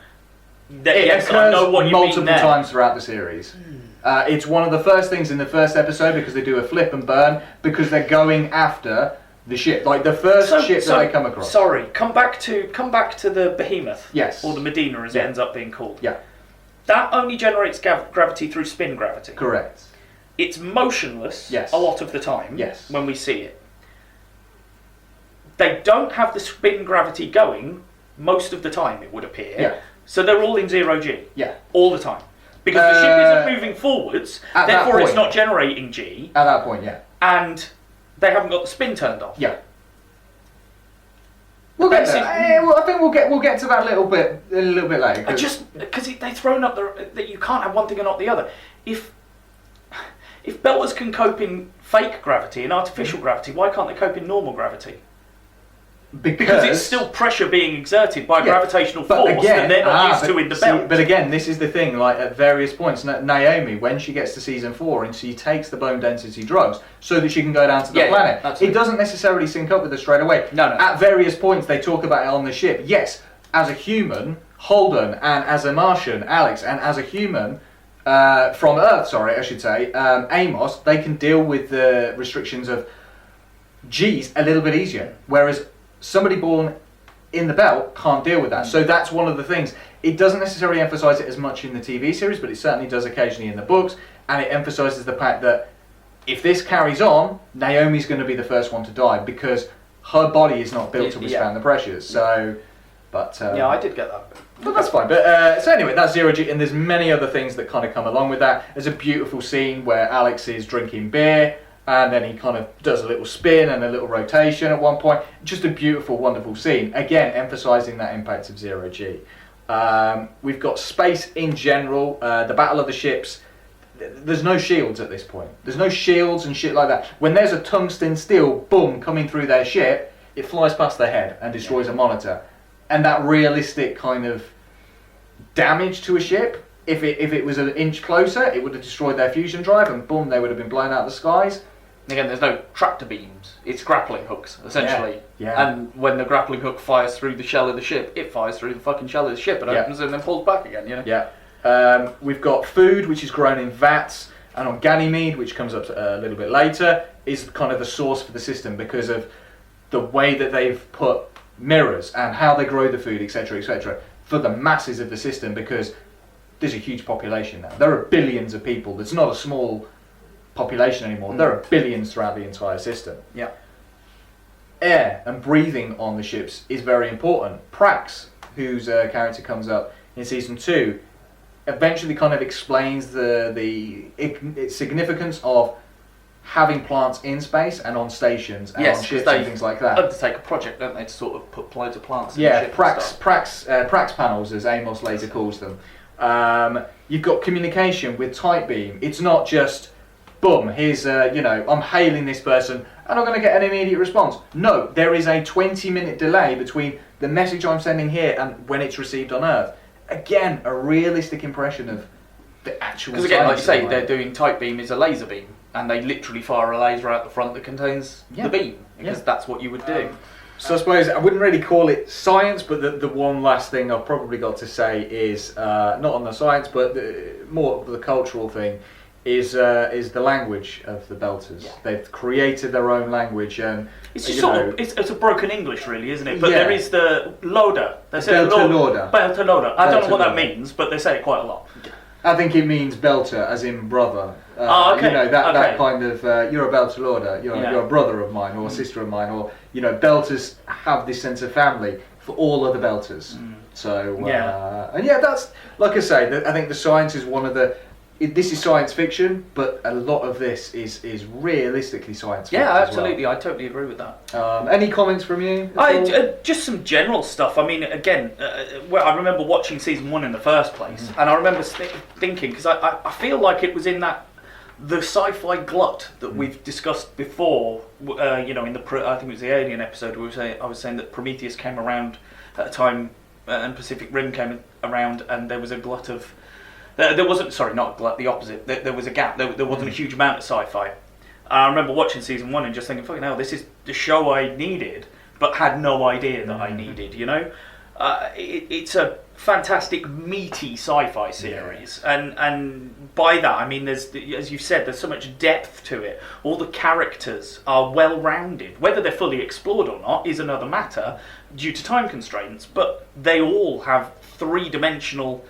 Yes, I know what you mean multiple times throughout the series. It's one of the first things in the first episode because they do a flip and burn because they're going after the ship, like the first ship that they come across. Sorry, come back to the Behemoth. Yes. Or the Medina, as it ends up being called. Yeah. That only generates gravity through spin gravity. Correct. It's motionless a lot of the time when we see it. They don't have the spin gravity going most of the time, it would appear. Yeah. So they're all in zero-G. Yeah. All the time. Because the ship isn't moving forwards, at that therefore it's point. not generating G, At that point, yeah. and they haven't got the spin turned off. Yeah. We'll get Basic- there. Well, I think we'll get to that a little bit later. 'cause- Just because they've thrown up that you can't have one thing and not the other. If belters can cope in fake gravity and artificial gravity, why can't they cope in normal gravity? Because it's still pressure being exerted by a gravitational but force that they're not used to in the belt. But again, this is the thing, like at various points, Naomi, when she gets to season 4 and she takes the bone density drugs so that she can go down to the planet, it doesn't necessarily sync up with her straight away. No. At various points they talk about it on the ship. Yes, as a human, Holden, and as a Martian, Alex, and as a human, from Earth, sorry, I should say, Amos, they can deal with the restrictions of G's a little bit easier, whereas somebody born in the belt can't deal with that. So that's one of the things. It doesn't necessarily emphasise it as much in the TV series, but it certainly does occasionally in the books, and it emphasises the fact that if this carries on, Naomi's going to be the first one to die because her body is not built to withstand the pressures. So, but Yeah, I did get that. but that's fine. But so anyway, that's Zero G, and there's many other things that kind of come along with that. There's a beautiful scene where Alex is drinking beer, and then he kind of does a little spin and a little rotation at one point. Just a beautiful, wonderful scene. Again, emphasising that impact of Zero G. We've got space in general. The Battle of the Ships. There's no shields at this point. There's no shields and shit like that. When there's a tungsten steel, boom, coming through their ship, it flies past their head and destroys a monitor. And that realistic kind of damage to a ship, if it was an inch closer, it would have destroyed their fusion drive, and boom, they would have been blown out of the skies. Again, there's no tractor beams. It's grappling hooks, essentially. Yeah. And when the grappling hook fires through the shell of the ship, it fires through the fucking shell of the ship and opens and then pulls back again, you know? Yeah. We've got food, which is grown in vats, and on Ganymede, which comes up a little bit later, is kind of the source for the system because of the way that they've put mirrors and how they grow the food, etc., for the masses of the system, because there's a huge population now. There are billions of people. There's not a small population anymore. There are billions throughout the entire system. Yeah. Air and breathing on the ships is very important. Prax, whose character comes up in season 2, eventually kind of explains the significance of having plants in space and on stations and on ships and things like that. Undertake a project, don't they, to sort of put loads of plants in the Yeah, ship. Prax panels, as Amos later calls them. You've got communication with Tight Beam. It's not just, boom, here's, I'm hailing this person and I'm going to get an immediate response. No, there is a 20-minute delay between the message I'm sending here and when it's received on Earth. Again, a realistic impression of the actual. Because again, like you say, they're doing Tight Beam is a laser beam, and they literally fire a laser out the front that contains the beam, because that's what you would do. So I suppose I wouldn't really call it science, but the one last thing I've probably got to say is not on the science, but more of the cultural thing is the language of the Belters. Yeah. They've created their own language, and it's just it's a broken English, really, isn't it? But there is the Loda. They say Belter Loda. I don't know what that means, but they say it quite a lot. I think it means belter, as in brother. Okay. That kind of, you're a belter Loda, you're a brother of mine, or a sister of mine, or, belters have this sense of family for all other belters. So, that's, like I say, I think the science is one of the, this is science fiction, but a lot of this is realistically science fiction. Yeah, absolutely, I totally agree with that. Any comments from you? Just some general stuff. I mean, again, I remember watching season 1 in the first place, and I remember thinking, because I feel like it was in the sci-fi glut that we've discussed before. In I think it was the Alien episode where I was saying that Prometheus came around at a time, and Pacific Rim came around, and there was a glut of. There wasn't, sorry, not a glut, the opposite. There was a gap. There wasn't a huge amount of sci-fi. I remember watching season 1 and just thinking, fucking hell, this is the show I needed, but had no idea that I needed, It's a fantastic, meaty sci-fi series. And by that, I mean, there's, as you've said, there's so much depth to it. All the characters are well-rounded. Whether they're fully explored or not is another matter due to time constraints, but they all have three-dimensional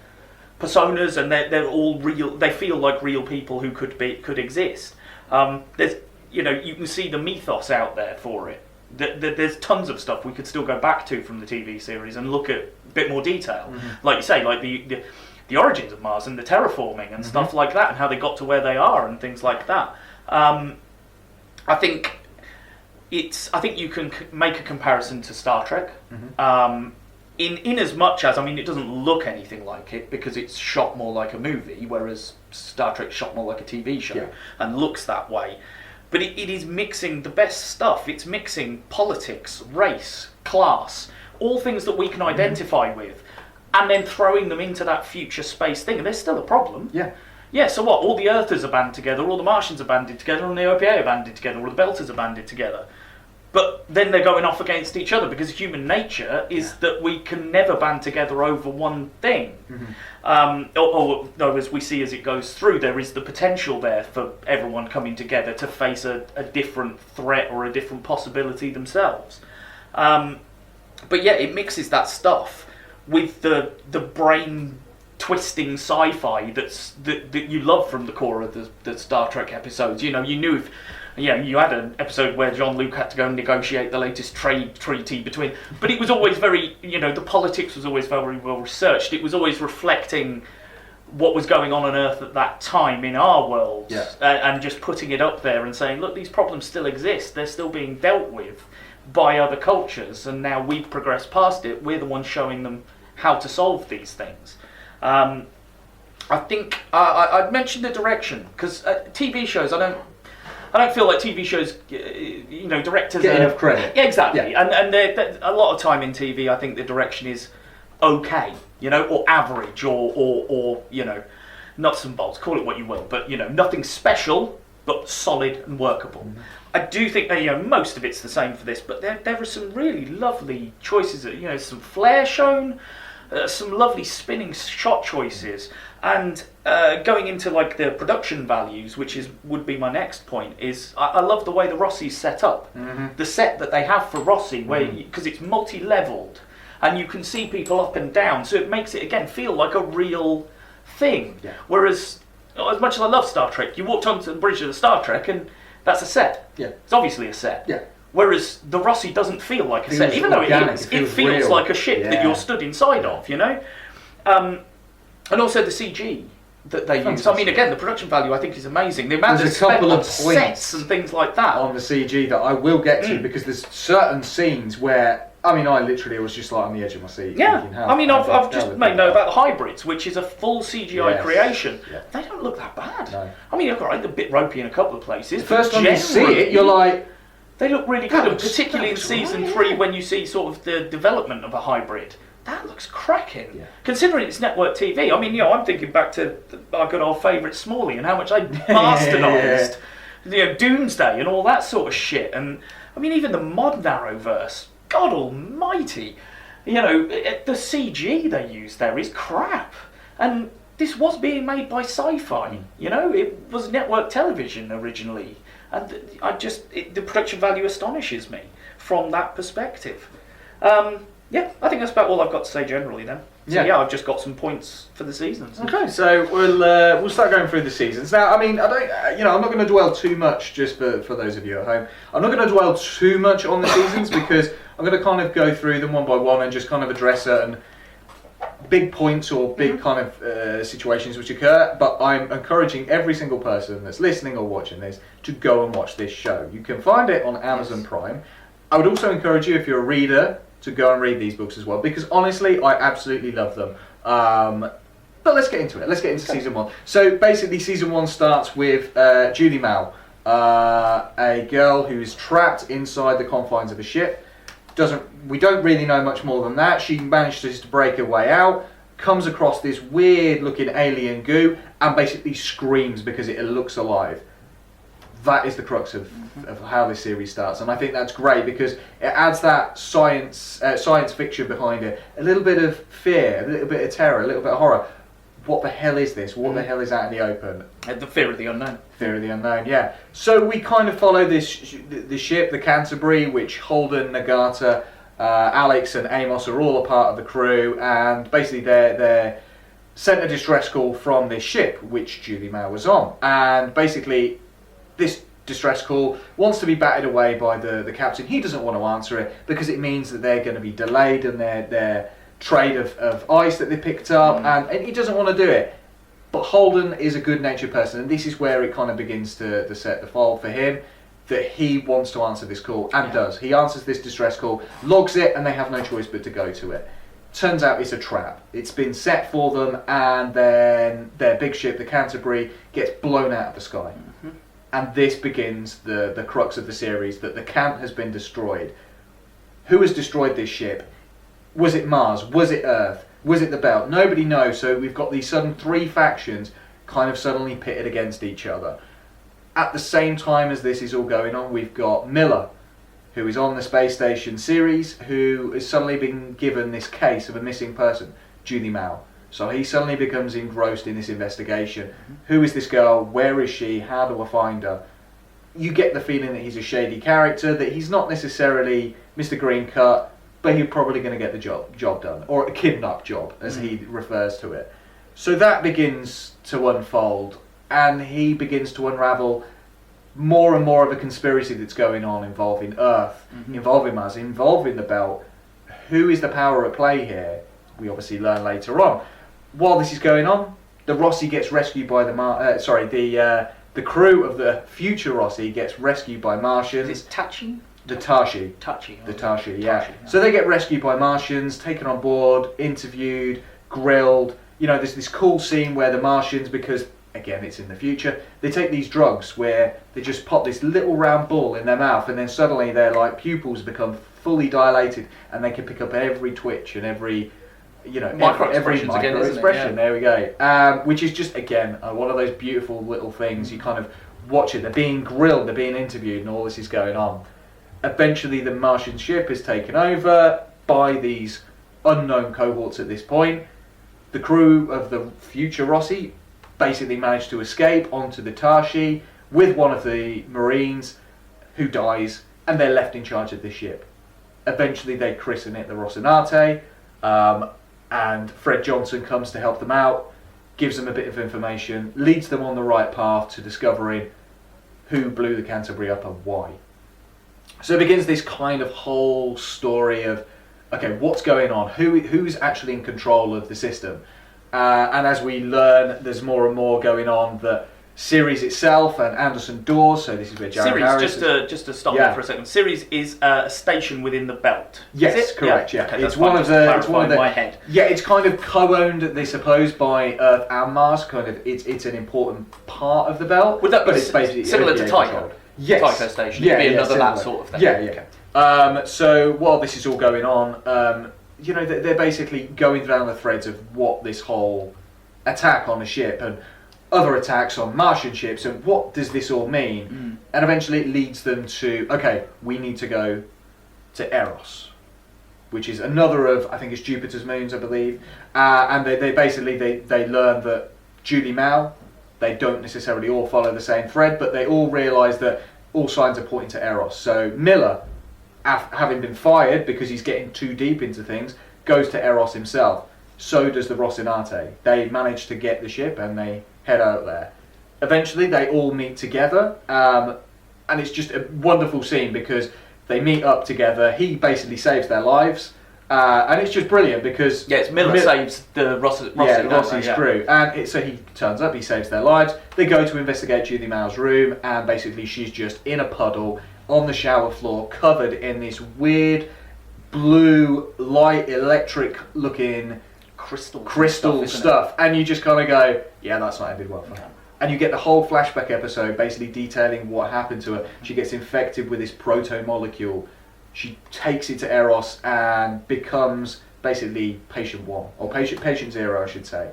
personas, and they're all real. They feel like real people who could exist. There's, you can see the mythos out there for it. There's tons of stuff we could still go back to from the TV series and look at a bit more detail. Like you say, like the the origins of Mars and the terraforming and stuff like that, and how they got to where they are and things like that. I think you can make a comparison to Star Trek. In as much as, I mean, it doesn't look anything like it because it's shot more like a movie, whereas Star Trek shot more like a TV show and looks that way. But it is mixing the best stuff. It's mixing politics, race, class, all things that we can identify with, and then throwing them into that future space thing. And there's still a problem. Yeah, so what? All the Earthers are banded together, all the Martians are banded together, all the OPA are banded together, all the Belters are banded together. But then they're going off against each other because human nature is that we can never band together over one thing. Or as we see as it goes through, there is the potential there for everyone coming together to face a different threat or a different possibility themselves. But yeah, it mixes that stuff with the brain twisting sci-fi that you love from the core of the Star Trek episodes. You know, you knew you had an episode where Jean-Luc had to go and negotiate the latest trade treaty between, but it was always very, the politics was always very well researched. It was always reflecting what was going on Earth at that time in our world, and just putting it up there and saying, look, these problems still exist. They're still being dealt with by other cultures, and now we've progressed past it. We're the ones showing them how to solve these things. I think I'd mentioned the direction because TV shows, I don't feel like TV shows, directors get enough credit. Yeah, exactly. And a lot of time in TV, I think the direction is okay, or average, or nuts and bolts. Call it what you will, but nothing special, but solid and workable. I do think that most of it's the same for this, but there are some really lovely choices. Some flair shown. Some lovely spinning shot choices, and going into like the production values, which would be my next point, is I love the way the Rossi's set up. The set that they have for Rossi, because it's multi-leveled, and you can see people up and down, so it makes it again feel like a real thing. Whereas, as much as I love Star Trek, you walked onto the bridge of the Star Trek, and that's a set. It's obviously a set. Whereas the Rossi doesn't feel like a set, even though it feels like a ship that you're stood inside of, and also the CG that they use. I mean, again, the production value I think is amazing. The amount There's a couple of sets and things like that on the CG that I will get to, because there's certain scenes where I literally was just like on the edge of my seat. Thinking, I've just made note about the hybrids, which is a full CGI creation. They don't look that bad. No. I mean, they're a bit ropey in a couple of places. The first time you see it, you're like, they look really good, and particularly in season 3 when you see sort of the development of a hybrid. That looks cracking. Considering it's network TV. I mean, I'm thinking back to our good old favourite Smalley and how much I bastardised, Doomsday and all that sort of shit. And I mean, even the mod Narrowverse. God Almighty, the CG they use there is crap, and this was being made by Sci-Fi. It was network television originally. And the production value astonishes me from that perspective. I think that's about all I've got to say generally then. So I've just got some points for the seasons. Okay, so we'll start going through the seasons. Now, I'm not going to dwell too much, just for those of you at home. I'm not going to dwell too much on the seasons because I'm going to kind of go through them one by one and just kind of address certain big points or big kind of situations which occur, but I'm encouraging every single person that's listening or watching this to go and watch this show. You can find it on Amazon Prime. I would also encourage you, if you're a reader, to go and read these books as well, because honestly, I absolutely love them. But let's get into it. Let's get into season 1. So basically, season 1 starts with Julie Mao, a girl who's trapped inside the confines of a ship. We don't really know much more than that. She manages to break her way out, comes across this weird looking alien goo, and basically screams because it looks alive. That is the crux of how this series starts, and I think that's great because it adds that science fiction behind it, a little bit of fear, a little bit of terror, a little bit of horror. What the hell is this? What the hell is out in the open? The fear of the unknown. Fear of the unknown, yeah. So we kind of follow the ship, the Canterbury, which Holden, Nagata, Alex and Amos are all a part of the crew, and basically they're sent a distress call from this ship, which Julie Mao was on. And basically, this distress call wants to be batted away by the captain. He doesn't want to answer it because it means that they're going to be delayed and their trade of ice that they picked up, and he doesn't want to do it. But Holden is a good-natured person, and this is where it kind of begins to set the fall for him, that he wants to answer this call, and does. He answers this distress call, logs it, and they have no choice but to go to it. Turns out it's a trap. It's been set for them, and then their big ship, the Canterbury, gets blown out of the sky. And this begins the crux of the series, that the Cant has been destroyed. Who has destroyed this ship? Was it Mars? Was it Earth? Was it the Belt? Nobody knows. So we've got these sudden three factions kind of suddenly pitted against each other. At the same time as this is all going on, we've got Miller, who is on the space station series, who has suddenly been given this case of a missing person, Julie Mao. So he suddenly becomes engrossed in this investigation. Who is this girl? Where is she? How do I find her? You get the feeling that he's a shady character, that he's not necessarily Mr. Green Cut, but he's probably going to get the job done, or a kidnap job, as he refers to it. So that begins to unfold, and he begins to unravel more and more of a conspiracy that's going on involving Earth, involving Mars, involving the Belt. Who is the power at play here? We obviously learn later on. While this is going on, the Rossi gets rescued by the crew of the future Rossi gets rescued by Martians. Is it Tachi? The Tashi. The Tashi, yeah. So they get rescued by Martians, taken on board, interviewed, grilled. You know, there's this cool scene where the Martians, because, again, it's in the future, they take these drugs where they just pop this little round ball in their mouth, and then suddenly their pupils become fully dilated, and they can pick up every twitch and every micro expression. There we go. Which is just, again, one of those beautiful little things. You kind of watch it. They're being grilled, they're being interviewed, and all this is going on. Eventually the Martian ship is taken over by these unknown cohorts at this point. The crew of the future Rossi basically manage to escape onto the Tashi with one of the Marines, who dies, and they're left in charge of the ship. Eventually they christen it the Rocinante, and Fred Johnson comes to help them out, gives them a bit of information, leads them on the right path to discovering who blew the Canterbury up and why. So it begins this kind of whole story of, okay, what's going on? Who's actually in control of the system? And as we learn, there's more and more going on. The series itself and Anderson Dawes, so this is where Jared Harris... Just to stop there for a second. Series is a station within the Belt. Yes, is it? Correct. Yeah, okay, it's one of the. My head. Yeah, it's kind of co-owned, they suppose, by Earth and Mars. Kind of, it's an important part of the Belt. Would that but it's basically similar to Tycho? Controlled. Yes. Tycho Station. It'd be another that sort of thing. Yeah. Okay. So while this is all going on, they're basically going down the threads of what this whole attack on a ship and other attacks on Martian ships, and what does this all mean? And eventually it leads them to, okay, we need to go to Eros, which is another of, I think it's Jupiter's moons, I believe. And they basically learn that Julie Mao, they don't necessarily all follow the same thread, but they all realise that all signs are pointing to Eros. So Miller, having been fired because he's getting too deep into things, goes to Eros himself. So does the Rocinante. They manage to get the ship and they head out there. Eventually they all meet together, and it's just a wonderful scene because they meet up together. He basically saves their lives, and it's just brilliant because Miller saves the Rossi's crew, and so he turns up, he saves their lives. They go to investigate Julie Mao's room, and basically she's just in a puddle on the shower floor, covered in this weird blue light electric looking crystal stuff, and you just kind of go, yeah, that's not ended well for her. And you get the whole flashback episode basically detailing what happened to her. She gets infected with this proto-molecule. She takes it to Eros and becomes basically patient 1, or patient 0, I should say.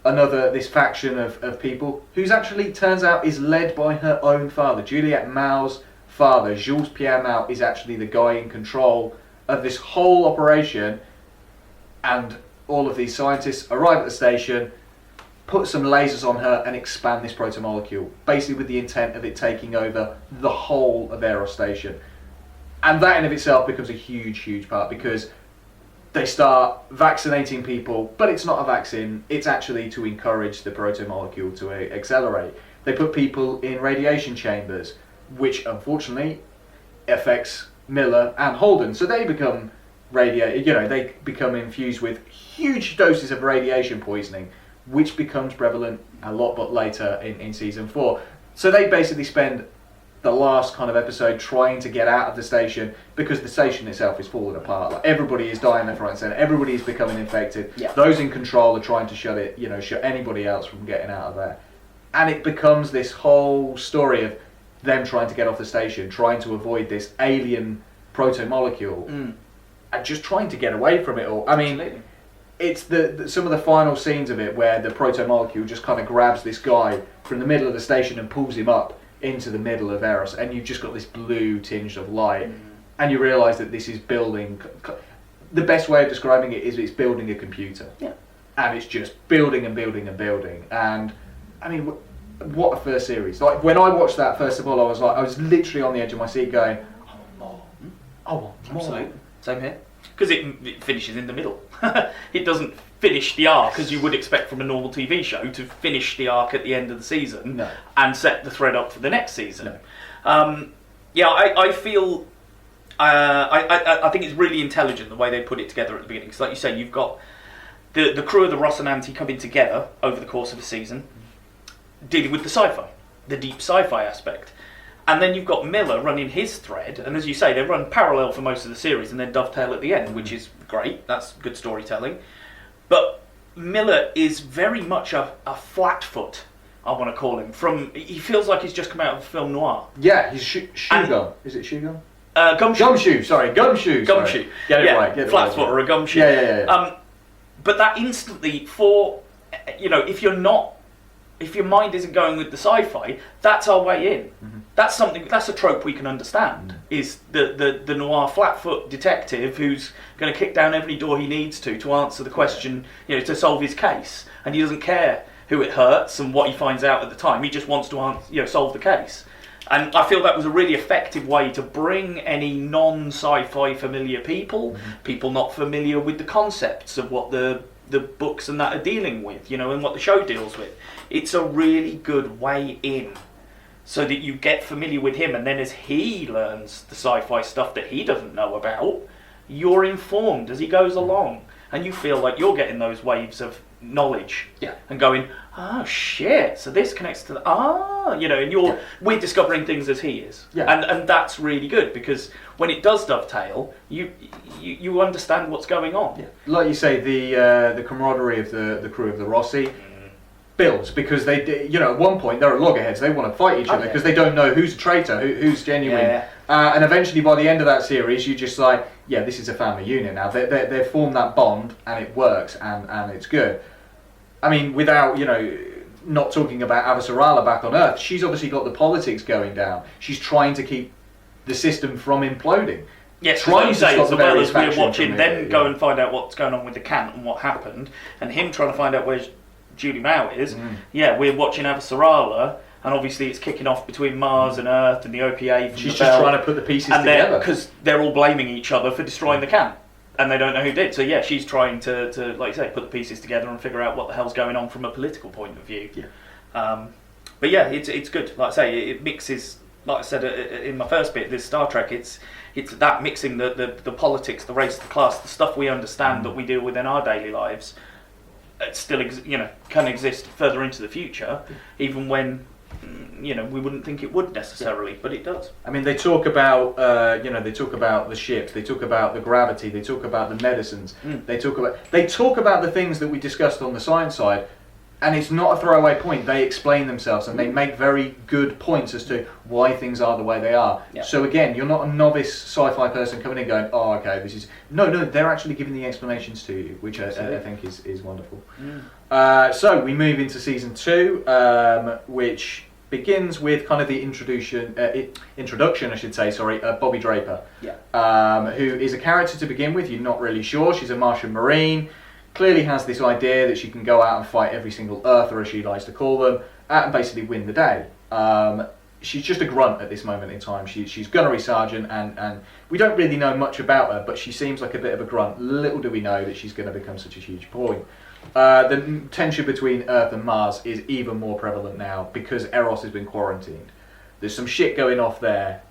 This faction of people, who's actually turns out is led by her own father. Juliette Mao's father, Jules Pierre Mao, is actually the guy in control of this whole operation, and all of these scientists arrive at the station, put some lasers on her and expand this protomolecule, basically with the intent of it taking over the whole of Eros Station. And that in of itself becomes a huge part, because they start vaccinating people, but it's not a vaccine, it's actually to encourage the protomolecule to accelerate. They put people in radiation chambers, which unfortunately affects Miller and Holden, so they become they become infused with huge doses of radiation poisoning, which becomes prevalent a lot but later in season 4. So they basically spend the last kind of episode trying to get out of the station because the station itself is falling apart. Like, everybody is dying left, right, and centre. Everybody is becoming infected. Yeah. Those in control are trying to shut anybody else from getting out of there. And it becomes this whole story of them trying to get off the station, trying to avoid this alien proto-molecule, and just trying to get away from it all. I mean, Absolutely. it's some of the final scenes of it where the proto-molecule just kind of grabs this guy from the middle of the station and pulls him up into the middle of Eros, and you've just got this blue tinge of light, and you realise that this is building. The best way of describing it is it's building a computer, and it's just building and building and building. And I mean, what a first series! Like, when I watched that, first of all, I was literally on the edge of my seat, going, "I want more! I want more!" Absolutely. Same here. Because it finishes in the middle. It doesn't finish the arc as you would expect from a normal TV show to finish the arc at the end of the season and set the thread up for the next season. I feel I think it's really intelligent the way they put it together at the beginning. Because like you say, you've got the crew of the Rocinante coming together over the course of a season, dealing with the sci-fi, the deep sci-fi aspect. And then you've got Miller running his thread, and as you say, they run parallel for most of the series and then dovetail at the end, which is great. That's good storytelling. But Miller is very much a flatfoot, I want to call him. He feels like he's just come out of a film noir. Yeah, he's Shogun. Is it Shogun? Gumshoe. Gumshoe, sorry, Gumshoe. Gumshoe. Get it right. Flatfoot or a gumshoe. Yeah. But that instantly, if your mind isn't going with the sci-fi, that's our way in. That's a trope we can understand, is the noir flatfoot detective who's going to kick down every door he needs to answer the question, to solve his case. And he doesn't care who it hurts and what he finds out at the time. He just wants to solve the case. And I feel that was a really effective way to bring any non-sci-fi familiar people not familiar with the concepts of what the books and that are dealing with, and what the show deals with. It's a really good way in, so that you get familiar with him, and then as he learns the sci-fi stuff that he doesn't know about, you're informed as he goes along, and you feel like you're getting those waves of knowledge, and going, oh shit, so this connects to and we're discovering things as he is, and that's really good, because when it does dovetail, you understand what's going on. Like you say, the camaraderie of the crew of the Rossi builds, because they, at one point they're at loggerheads. They want to fight each other because they don't know who's a traitor, who's genuine. And eventually, by the end of that series, you're just like, this is a family unit now. They've formed that bond, and it works, and it's good. I mean, without not talking about Avasarala back on Earth, she's obviously got the politics going down. She's trying to keep the system from imploding. Yes, trying to say, as well as we're watching them go and find out what's going on with the Cant and what happened, and him trying to find out where Julie Mao is. We're watching Avasarala, and obviously it's kicking off between Mars and Earth and the OPA. From She's just trying to put the pieces together, because they're all blaming each other for destroying the Cant, and they don't know who did. So she's trying to, like you say, put the pieces together and figure out what the hell's going on from a political point of view. But it's good. Like I say, it mixes. Like I said in my first bit, this Star Trek, it's that mixing the politics, the race, the class, the stuff we understand that we deal with in our daily lives. It still can exist further into the future, even when we wouldn't think it would necessarily, but it does. I mean, they talk about they talk about the ships, they talk about the gravity, they talk about the medicines, they talk about the things that we discussed on the science side, and it's not a throwaway point. They explain themselves, and they make very good points as to why things are the way they are. So again, you're not a novice sci-fi person coming in going, oh, okay, this is... No, they're actually giving the explanations to you, which I think is wonderful. So we move into season 2, which begins with kind of the introduction, I should say, of Bobby Draper, who is a character to begin with. You're not really sure. She's a Martian Marine. Clearly has this idea that she can go out and fight every single Earther, as she likes to call them, and basically win the day. She's just a grunt at this moment in time. She's gunnery sergeant, and we don't really know much about her, but she seems like a bit of a grunt. Little do we know that she's going to become such a huge point. The tension between Earth and Mars is even more prevalent now because Eros has been quarantined. There's some shit going off there.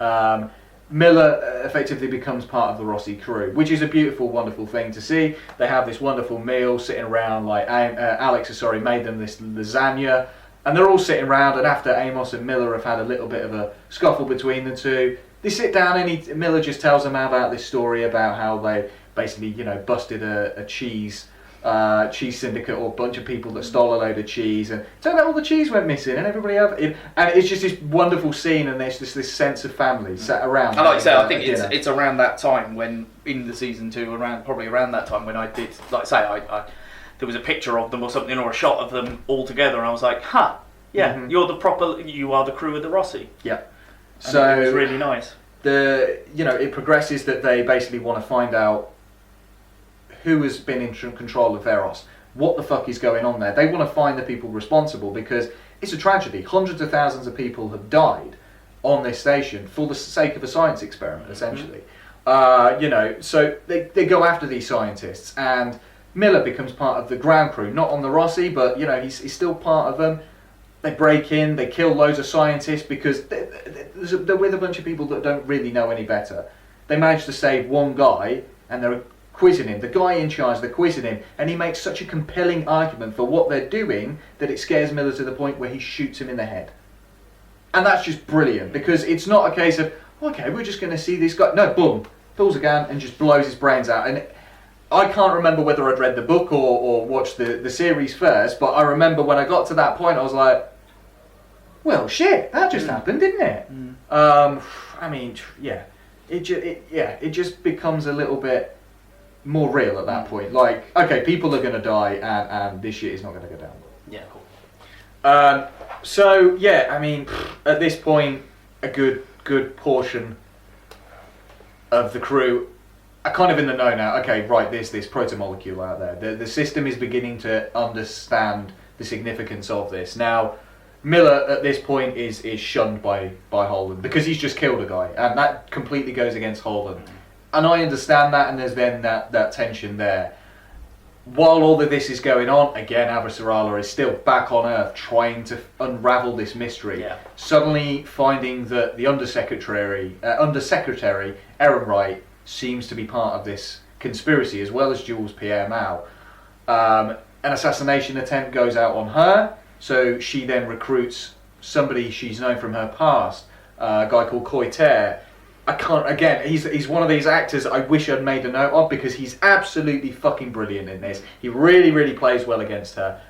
Miller effectively becomes part of the Rossi crew, which is a beautiful, wonderful thing to see. They have this wonderful meal sitting around, like Alex has made them this lasagna, and they're all sitting around, and after Amos and Miller have had a little bit of a scuffle between the two, they sit down and Miller just tells them about this story about how they basically, busted a cheese syndicate or a bunch of people that stole a load of cheese, and turned out all the cheese went missing, and everybody and it's just this wonderful scene, and there's just this sense of family sat around. And like I say, I think it's around that time when in the season 2, probably around that time when I did, like I say, I there was a picture of them or something, or a shot of them all together, and I was like, you are the crew of the Rossi. Yeah. And so it was really nice. It progresses that they basically want to find out who has been in control of Eros. What the fuck is going on there? They want to find the people responsible, because it's a tragedy. Hundreds of thousands of people have died on this station for the sake of a science experiment, essentially. So they go after these scientists, and Miller becomes part of the ground crew, not on the Rossi, but he's still part of them. They break in, they kill loads of scientists because they're with a bunch of people that don't really know any better. They manage to save one guy, and they're quizzing him. The guy in charge, they're quizzing him, and he makes such a compelling argument for what they're doing that it scares Miller to the point where he shoots him in the head. And that's just brilliant, because it's not a case of, okay, we're just going to see this guy. No, boom, pulls a gun and just blows his brains out. And I can't remember whether I'd read the book or watched the series first, but I remember when I got to that point, I was like, well, shit, that just happened, didn't it? It just becomes a little bit more real at that point. Like, okay, people are going to die, and this shit is not going to go down. Yeah, cool. At this point, a good portion of the crew are kind of in the know now. Okay, right, there's this protomolecule out there. The system is beginning to understand the significance of this. Now, Miller at this point is shunned by Holden because he's just killed a guy, and that completely goes against Holden. And I understand that, and there's then that tension there. While all of this is going on, again, Avasarala is still back on Earth trying to unravel this mystery. Yeah. Suddenly finding that the Undersecretary Erin Wright seems to be part of this conspiracy, as well as Jules Pierre Mao. An assassination attempt goes out on her, so she then recruits somebody she's known from her past, a guy called Coiter. He's one of these actors I wish I'd made a note of, because he's absolutely fucking brilliant in this. He really, really plays well against her,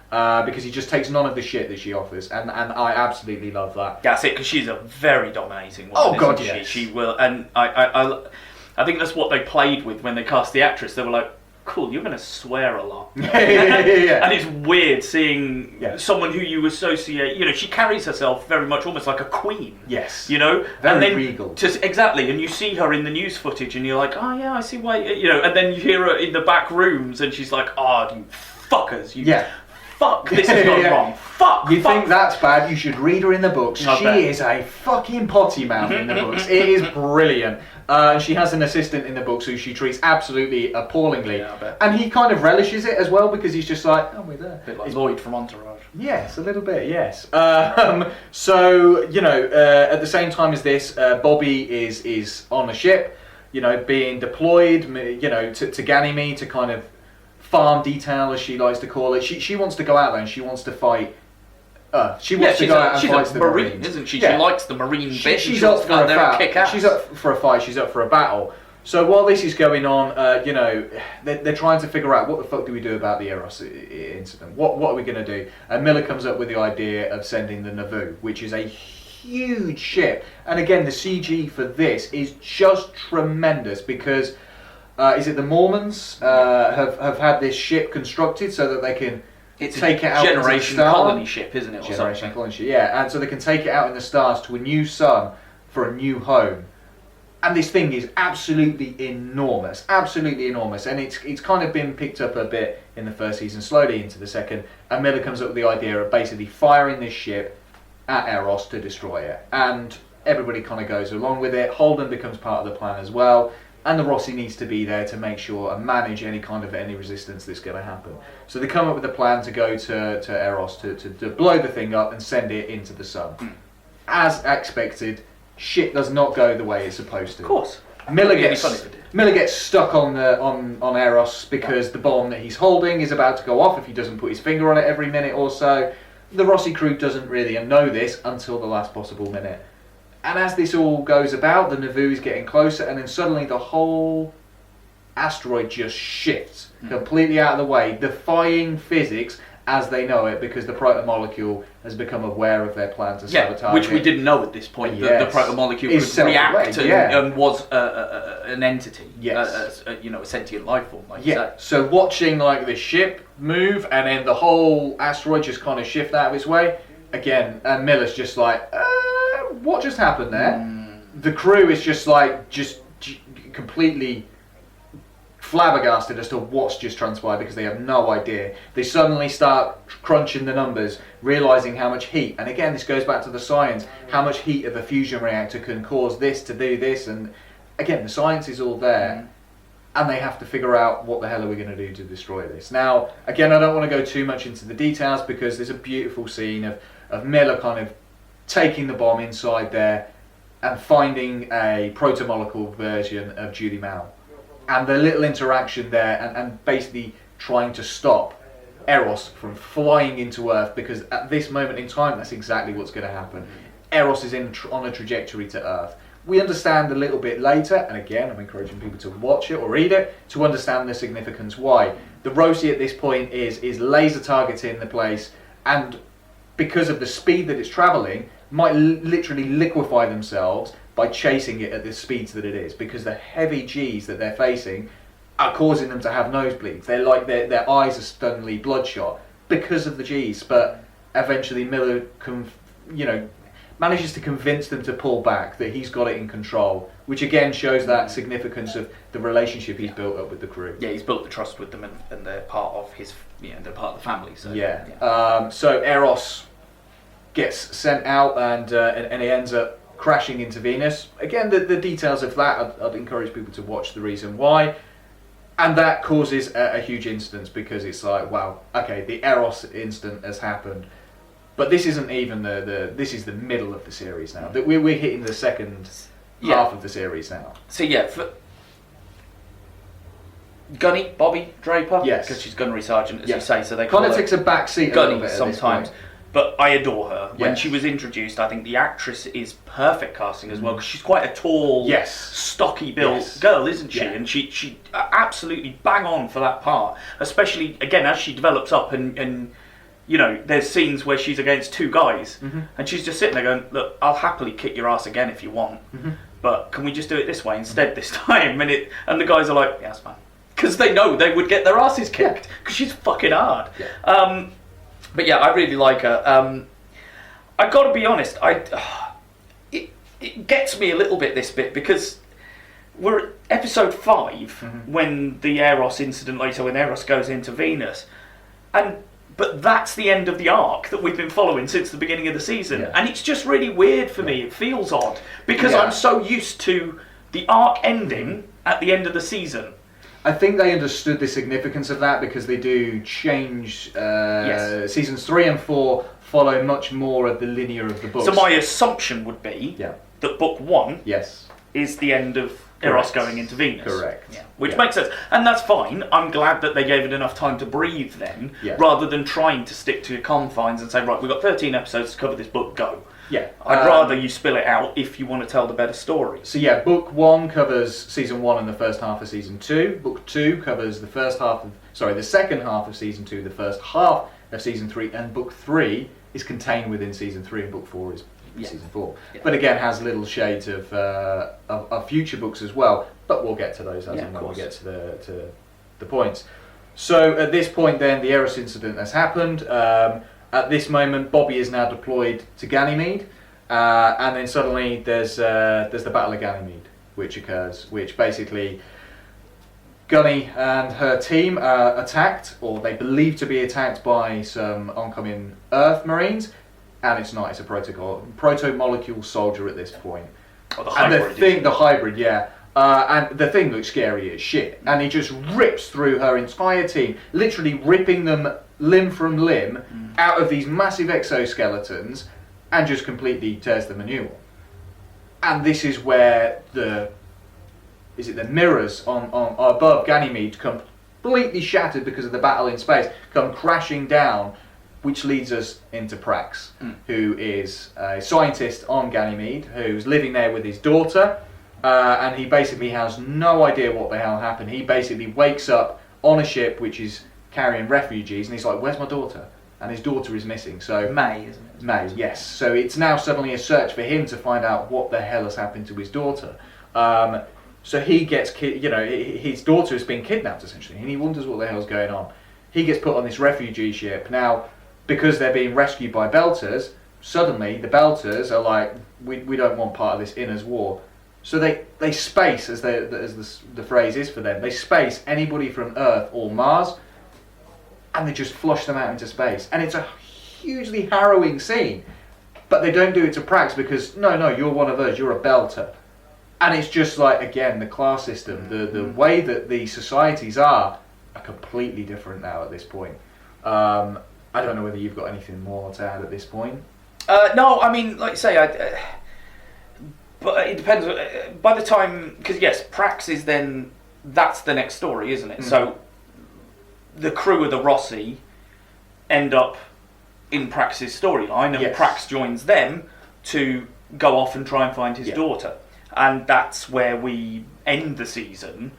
because he just takes none of the shit that she offers, and I absolutely love that. That's it, because she's a very dominating woman. Oh god, yes. She will, and I think that's what they played with when they cast the actress. They were like, cool, you're going to swear a lot. Yeah. And it's weird seeing someone who you associate, she carries herself very much almost like a queen. Yes. Very and then, regal. Exactly, and you see her in the news footage and you're like, oh yeah, I see why, and then you hear her in the back rooms and she's like, oh, you fuckers, fuck, this is not wrong. Fuck. You think that's bad, you should read her in the books. She is a fucking potty mouth in the books. It is brilliant. She has an assistant in the books who she treats absolutely appallingly. Yeah, I bet. And he kind of relishes it as well, because he's just like, oh, we're there. A bit like Lloyd from Entourage. Yes, a little bit, yes. At the same time as this, Bobby is on a ship, being deployed, to Ganymede to kind of farm detail, as she likes to call it. She wants to go out there and she wants to fight. She wants to go out and fight the Marines, isn't she? Yeah. She likes the Marine bit. She's up for a fight. Kick ass. She's up for a fight. She's up for a battle. So while this is going on, they're trying to figure out what the fuck do we do about the Eros incident. What are we going to do? And Miller comes up with the idea of sending the Nauvoo, which is a huge ship. And again, the CG for this is just tremendous, because is it the Mormons have had this ship constructed so that they can. It's take it out generation colony ship, isn't it? Generation colony ship, yeah. And so they can take it out in the stars to a new sun for a new home. And this thing is absolutely enormous, and it's kind of been picked up a bit in the first season, slowly into the second. And Miller comes up with the idea of basically firing this ship at Eros to destroy it, and everybody kind of goes along with it. Holden becomes part of the plan as well. And the Rossi needs to be there to make sure and manage any resistance that's going to happen. So they come up with a plan to go to Eros to blow the thing up and send it into the sun. As expected, shit does not go the way it's supposed to. Of course. Miller It'd be funny if it did. Miller gets stuck on Eros because the bomb that he's holding is about to go off if he doesn't put his finger on it every minute or so. The Rossi crew doesn't really know this until the last possible minute. And as this all goes about, the Nauvoo is getting closer, and then suddenly the whole asteroid just shifts completely out of the way, defying physics as they know it, because the protomolecule has become aware of their plan to sabotage which we it. didn't know at this point. Yes. The protomolecule Is could react self-aware, and was an entity, Yes. a sentient life form, like you Yeah, say. so watching like the ship move and then the whole asteroid just kind of shift out of its way, again, and Miller's just like, what just happened there? The crew is just like, completely flabbergasted as to what's just transpired because they have no idea. They suddenly start crunching the numbers, realizing how much heat, and again this goes back to the science, how much heat of a fusion reactor can cause this to do this, and again the science is all there, and they have to figure out what the hell are we going to do to destroy this. Now again, I don't want to go too much into the details because there's a beautiful scene of Miller kind of taking the bomb inside there and finding a protomolecule version of Judy Mal. And the little interaction there, and basically trying to stop Eros from flying into Earth, because at this moment in time, that's exactly what's going to happen. Eros is on a trajectory to Earth. We understand a little bit later, and again, I'm encouraging people to watch it or read it to understand the significance why. The Rossi at this point is laser targeting the place, and because of the speed that it's travelling, might literally liquefy themselves by chasing it at the speeds that it is, because the heavy G's that they're facing are causing them to have nosebleeds. They're like their eyes are suddenly bloodshot because of the G's. But eventually Miller manages to convince them to pull back, that he's got it in control, which again shows that significance of the relationship he's built up with the crew. Yeah, he's built the trust with them, and they're part of his, they're part of the family. So So Eros gets sent out, and he ends up crashing into Venus. Again, the details of that, I'd encourage people to watch the reason why. And that causes a huge incident, because it's like, wow, okay, the Eros incident has happened. But this isn't even this is the middle of the series now. That we're hitting the second half of the series now. So for Gunny, Bobby Draper, yes, because she's gunnery sergeant, as you say, so they kind of takes a back seat a little bit sometimes. But I adore her. When she was introduced, I think the actress is perfect casting as well, because she's quite a tall, stocky built girl, isn't she? And she absolutely bang on for that part, especially again as she develops up, and there's scenes where she's against two guys, and she's just sitting there going, look, I'll happily kick your ass again if you want, but can we just do it this way instead this time? And the guys are like, yeah, that's fine, because they know they would get their asses kicked, because she's fucking hard. But yeah, I really like her. I've got to be honest, it gets me a little bit, this bit, because we're at episode 5 when the Eros incident later, when Eros goes into Venus, but that's the end of the arc that we've been following since the beginning of the season, and it's just really weird for me. It feels odd because I'm so used to the arc ending at the end of the season. I think they understood the significance of that, because they do change. Seasons 3 and 4 follow much more of the linear of the books. So my assumption would be that book 1 is the end of Eros going into Venus. Correct. Which makes sense. And that's fine. I'm glad that they gave it enough time to breathe then, rather than trying to stick to confines and say, right, we've got 13 episodes to cover this book, go. I'd rather you spill it out if you want to tell the better story. So book 1 covers season 1 and the first half of season 2. Book 2 covers the second half of season 2, the first half of season 3, and book 3 is contained within season 3, and book 4 is season 4. But again, has little shades of future books as well. But we'll get to those as and when we get to the points. So at this point, then the Eros incident has happened. At this moment, Bobby is now deployed to Ganymede, and then suddenly there's the Battle of Ganymede, which occurs, which basically Gunny and her team are attacked, or they believe to be attacked by some oncoming Earth Marines, and it's not. It's a proto-molecule soldier at this point. Oh, the hybrid. And the hybrid, and the thing looks scary as shit, and he just rips through her entire team, literally ripping them limb from limb out of these massive exoskeletons, and just completely tears them a new one. And this is where the mirrors on above Ganymede completely shattered because of the battle in space, come crashing down, which leads us into Prax, who is a scientist on Ganymede, who's living there with his daughter, and he basically has no idea what the hell happened. He basically wakes up on a ship which is carrying refugees, and he's like, "Where's my daughter?" And his daughter is missing. So May, isn't it? May, yes. So it's now suddenly a search for him to find out what the hell has happened to his daughter. So he gets, his daughter has been kidnapped essentially, and he wonders what the hell's going on. He gets put on this refugee ship. Now, because they're being rescued by Belters, suddenly the Belters are like, we don't want part of this Inners war. So they space, as the phrase is for them, they space anybody from Earth or Mars, and they just flush them out into space. And it's a hugely harrowing scene. But they don't do it to Prax because, no, you're one of us, you're a Belter. And it's just like, again, the class system, the way that the societies are completely different now at this point. I don't know whether you've got anything more to add at this point. No, I mean, like you say, but it depends. By the time, because yes, Prax is then, that's the next story, isn't it? So the crew of the Rossi end up in Prax's storyline, and Prax joins them to go off and try and find his daughter. And that's where we end the season,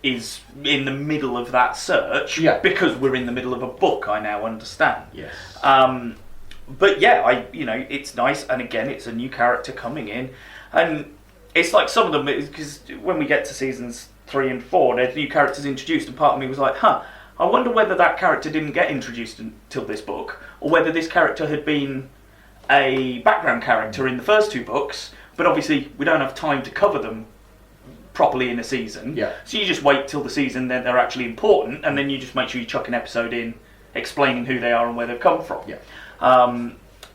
is in the middle of that search, because we're in the middle of a book, I now understand. Yes. But yeah, it's nice, and again, it's a new character coming in, and it's like some of them, because when we get to seasons 3 and 4, there's new characters introduced, and part of me was like, I wonder whether that character didn't get introduced until this book, or whether this character had been a background character in the first 2 books, but obviously we don't have time to cover them properly in a season. Yeah. So you just wait till the season that they're actually important, and then you just make sure you chuck an episode in explaining who they are and where they've come from. Yeah.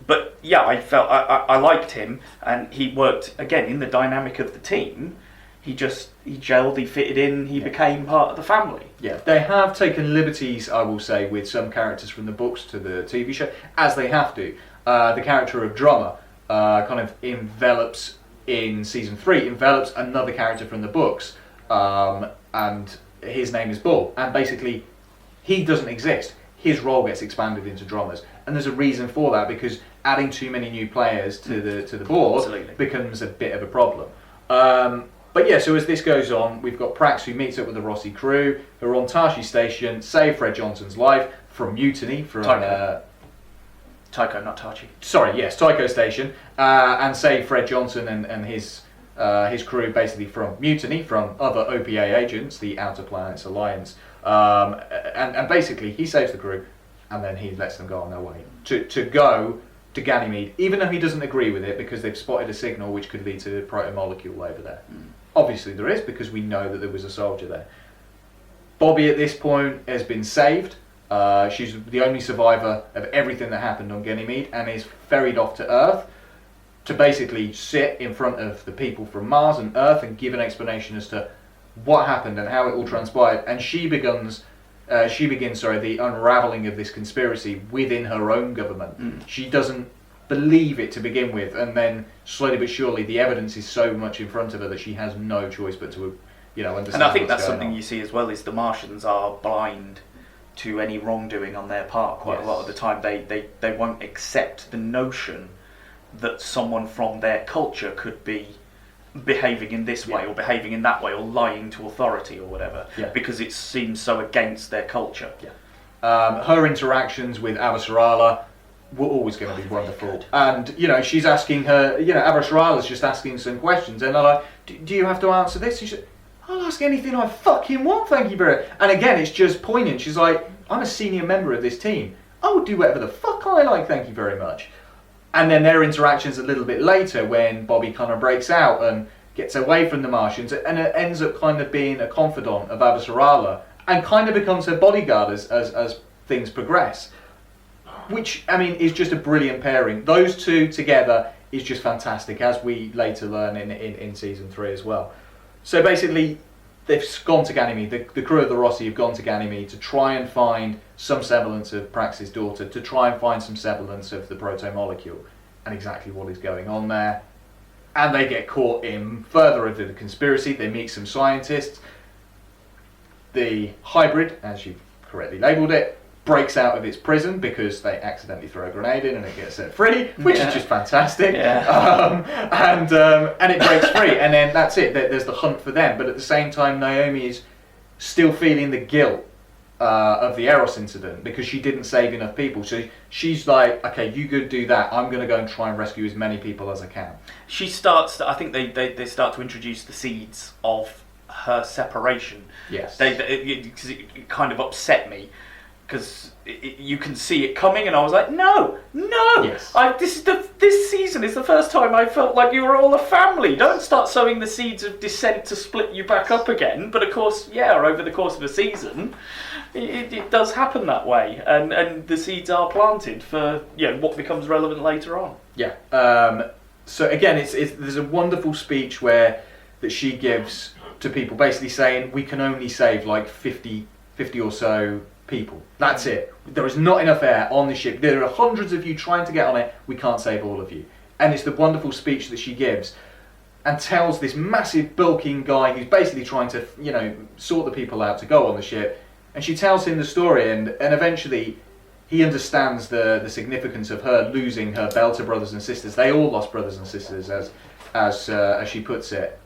But yeah, I felt I liked him, and he worked again in the dynamic of the team. He gelled, he fitted in, he became part of the family. Yeah, they have taken liberties, I will say, with some characters from the books to the TV show, as they have to. The character of Drummer kind of envelops, in season 3, envelops another character from the books, and his name is Bull, and basically he doesn't exist. His role gets expanded into Drummers, and there's a reason for that, because adding too many new players to the board becomes a bit of a problem. But yeah, so as this goes on, we've got Prax, who meets up with the Rossi crew, who are on Tashi Station, save Fred Johnson's life from mutiny, from Tycho, not Tachi. Sorry, yes, Tycho Station, and save Fred Johnson and his crew basically from mutiny, from other OPA agents, the Outer Planets Alliance, and basically he saves the crew, and then he lets them go on their way to go to Ganymede, even though he doesn't agree with it, because they've spotted a signal which could lead to the proto-molecule over there. Obviously there is, because we know that there was a soldier there. Bobby at this point has been saved. She's the only survivor of everything that happened on Ganymede, and is ferried off to Earth to basically sit in front of the people from Mars and Earth and give an explanation as to what happened and how it all transpired. And she begins the unraveling of this conspiracy within her own government. She doesn't believe it to begin with, and then slowly but surely the evidence is so much in front of her that she has no choice but to understand. And I think that's something you see as well, is the Martians are blind to any wrongdoing on their part. Quite a lot of the time they won't accept the notion that someone from their culture could be behaving in this way or behaving in that way or lying to authority or whatever, because it seems so against their culture. Her interactions with Avasarala were always going to be wonderful, and she's asking her, Avasarala's just asking some questions, and they're like, do you have to answer this? She said, I'll ask anything I fucking want, thank you very much. And again, it's just poignant. She's like, I'm a senior member of this team, I will do whatever the fuck I like, thank you very much. And then their interactions a little bit later, when Bobby kind of breaks out and gets away from the Martians, and it ends up kind of being a confidant of Avasarala, and kind of becomes her bodyguard as things progress. Which, I mean, is just a brilliant pairing. Those two together is just fantastic, as we later learn in season 3 as well. So basically, they've gone to Ganymede, the crew of the Rossi have gone to Ganymede to try and find some semblance of Prax's daughter, to try and find some semblance of the proto-molecule, and exactly what is going on there. and they get caught in further of the conspiracy. They meet some scientists. The hybrid, as you've correctly labelled it, breaks out of its prison because they accidentally throw a grenade in and it gets set free, which is just fantastic. And it breaks free, and then that's it. There's the hunt for them. But at the same time, Naomi is still feeling the guilt of the Eros incident because she didn't save enough people. So she's like, okay, you go do that. I'm going to go and try and rescue as many people as I can. She starts. I think they start to introduce the seeds of her separation. Yes. It kind of upset me because you can see it coming, and I was like, no. Yes. This season is the first time I felt like you were all a family. Don't start sowing the seeds of dissent to split you back up again. But of course, over the course of a season, it does happen that way, and the seeds are planted for what becomes relevant later on. Yeah. So again, there's a wonderful speech that she gives to people, basically saying we can only save like 50 or so people. That's it. There is not enough air on the ship. There are hundreds of you trying to get on it. We can't save all of you. And it's the wonderful speech that she gives and tells this massive bulking guy who's basically trying to sort the people out to go on the ship. And she tells him the story, and eventually he understands the significance of her losing her Belter brothers and sisters. They all lost brothers and sisters, as she puts it.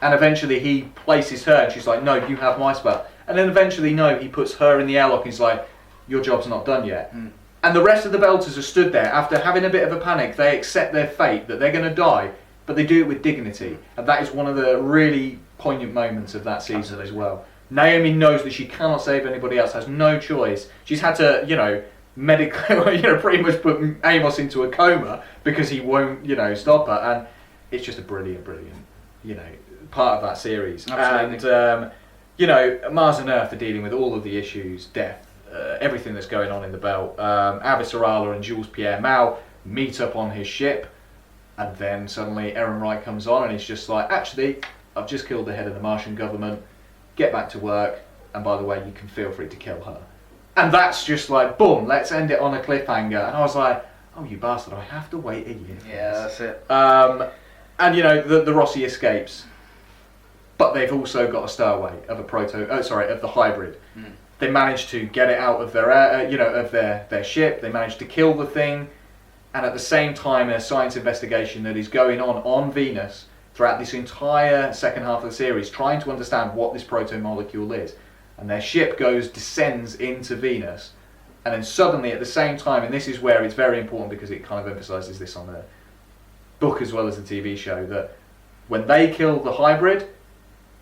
And eventually he places her, and she's like, no, you have my spot. And then eventually, no, he puts her in the airlock, and he's like, your job's not done yet. And the rest of the Belters are stood there. After having a bit of a panic, they accept their fate, that they're going to die, but they do it with dignity. And that is one of the really poignant moments of that season as well. Naomi knows that she cannot save anybody else, has no choice. She's had to, medically, pretty much put Amos into a coma because he won't, stop her. And it's just a brilliant, part of that series. Absolutely. And, Mars and Earth are dealing with all of the issues, death, everything that's going on in the belt. Avis Arala and Jules Pierre Mao meet up on his ship, and then suddenly Aaron Wright comes on and he's just like, actually, I've just killed the head of the Martian government, get back to work, and by the way, you can feel free to kill her. And that's just like, boom, let's end it on a cliffhanger. And I was like, oh, you bastard, I have to wait a year for this. That's it. And the Rossi escapes, but they've also got a stowaway of of the hybrid. They managed to get it out of their ship. They managed to kill the thing, and at the same time, a science investigation that is going on Venus throughout this entire second half of the series, trying to understand what this proto-molecule is. And their ship descends into Venus, and then suddenly at the same time, and this is where it's very important because it kind of emphasises this on the book as well as the TV show, that when they kill the hybrid,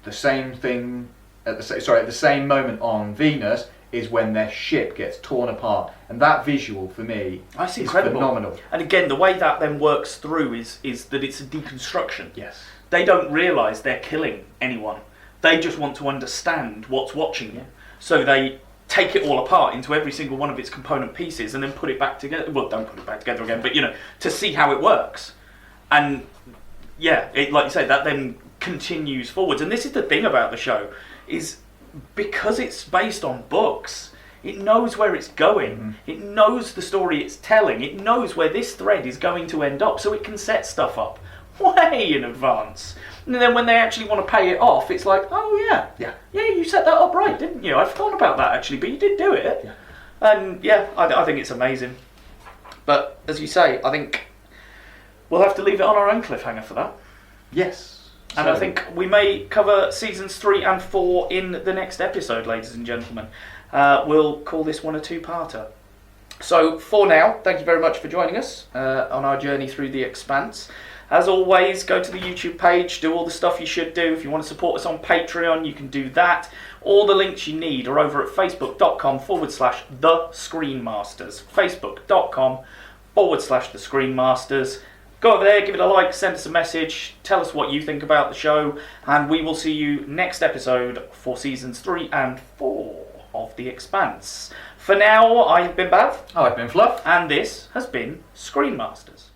the same thing at the same moment on Venus is when their ship gets torn apart, and that visual for me is incredible. Phenomenal. And again, the way that then works through is that it's a deconstruction. Yes. They don't realise they're killing anyone. They just want to understand what's watching you. So they take it all apart into every single one of its component pieces and then put it back together. Well, don't put it back together again, but to see how it works. And like you say, that then continues forwards. And this is the thing about the show, is because it's based on books, it knows where it's going. It knows the story it's telling. It knows where this thread is going to end up, so it can set stuff up way in advance. And then when they actually want to pay it off, it's like, oh yeah, you set that up right, didn't you? I forgot about that actually, but you did do it. And I think it's amazing. But as you say, I think we'll have to leave it on our own cliffhanger for that. Yes. And I think we may cover seasons 3 and 4 in the next episode, ladies and gentlemen. We'll call this one a two-parter. So for now, thank you very much for joining us on our journey through The Expanse. As always, go to the YouTube page, do all the stuff you should do. If you want to support us on Patreon, you can do that. All the links you need are over at facebook.com/The ScreenMasters. Facebook.com/The ScreenMasters. Go over there, give it a like, send us a message, tell us what you think about the show, and we will see you next episode for seasons 3 and 4 of The Expanse. For now, I've been Bav. I've been Fluff. And this has been ScreenMasters.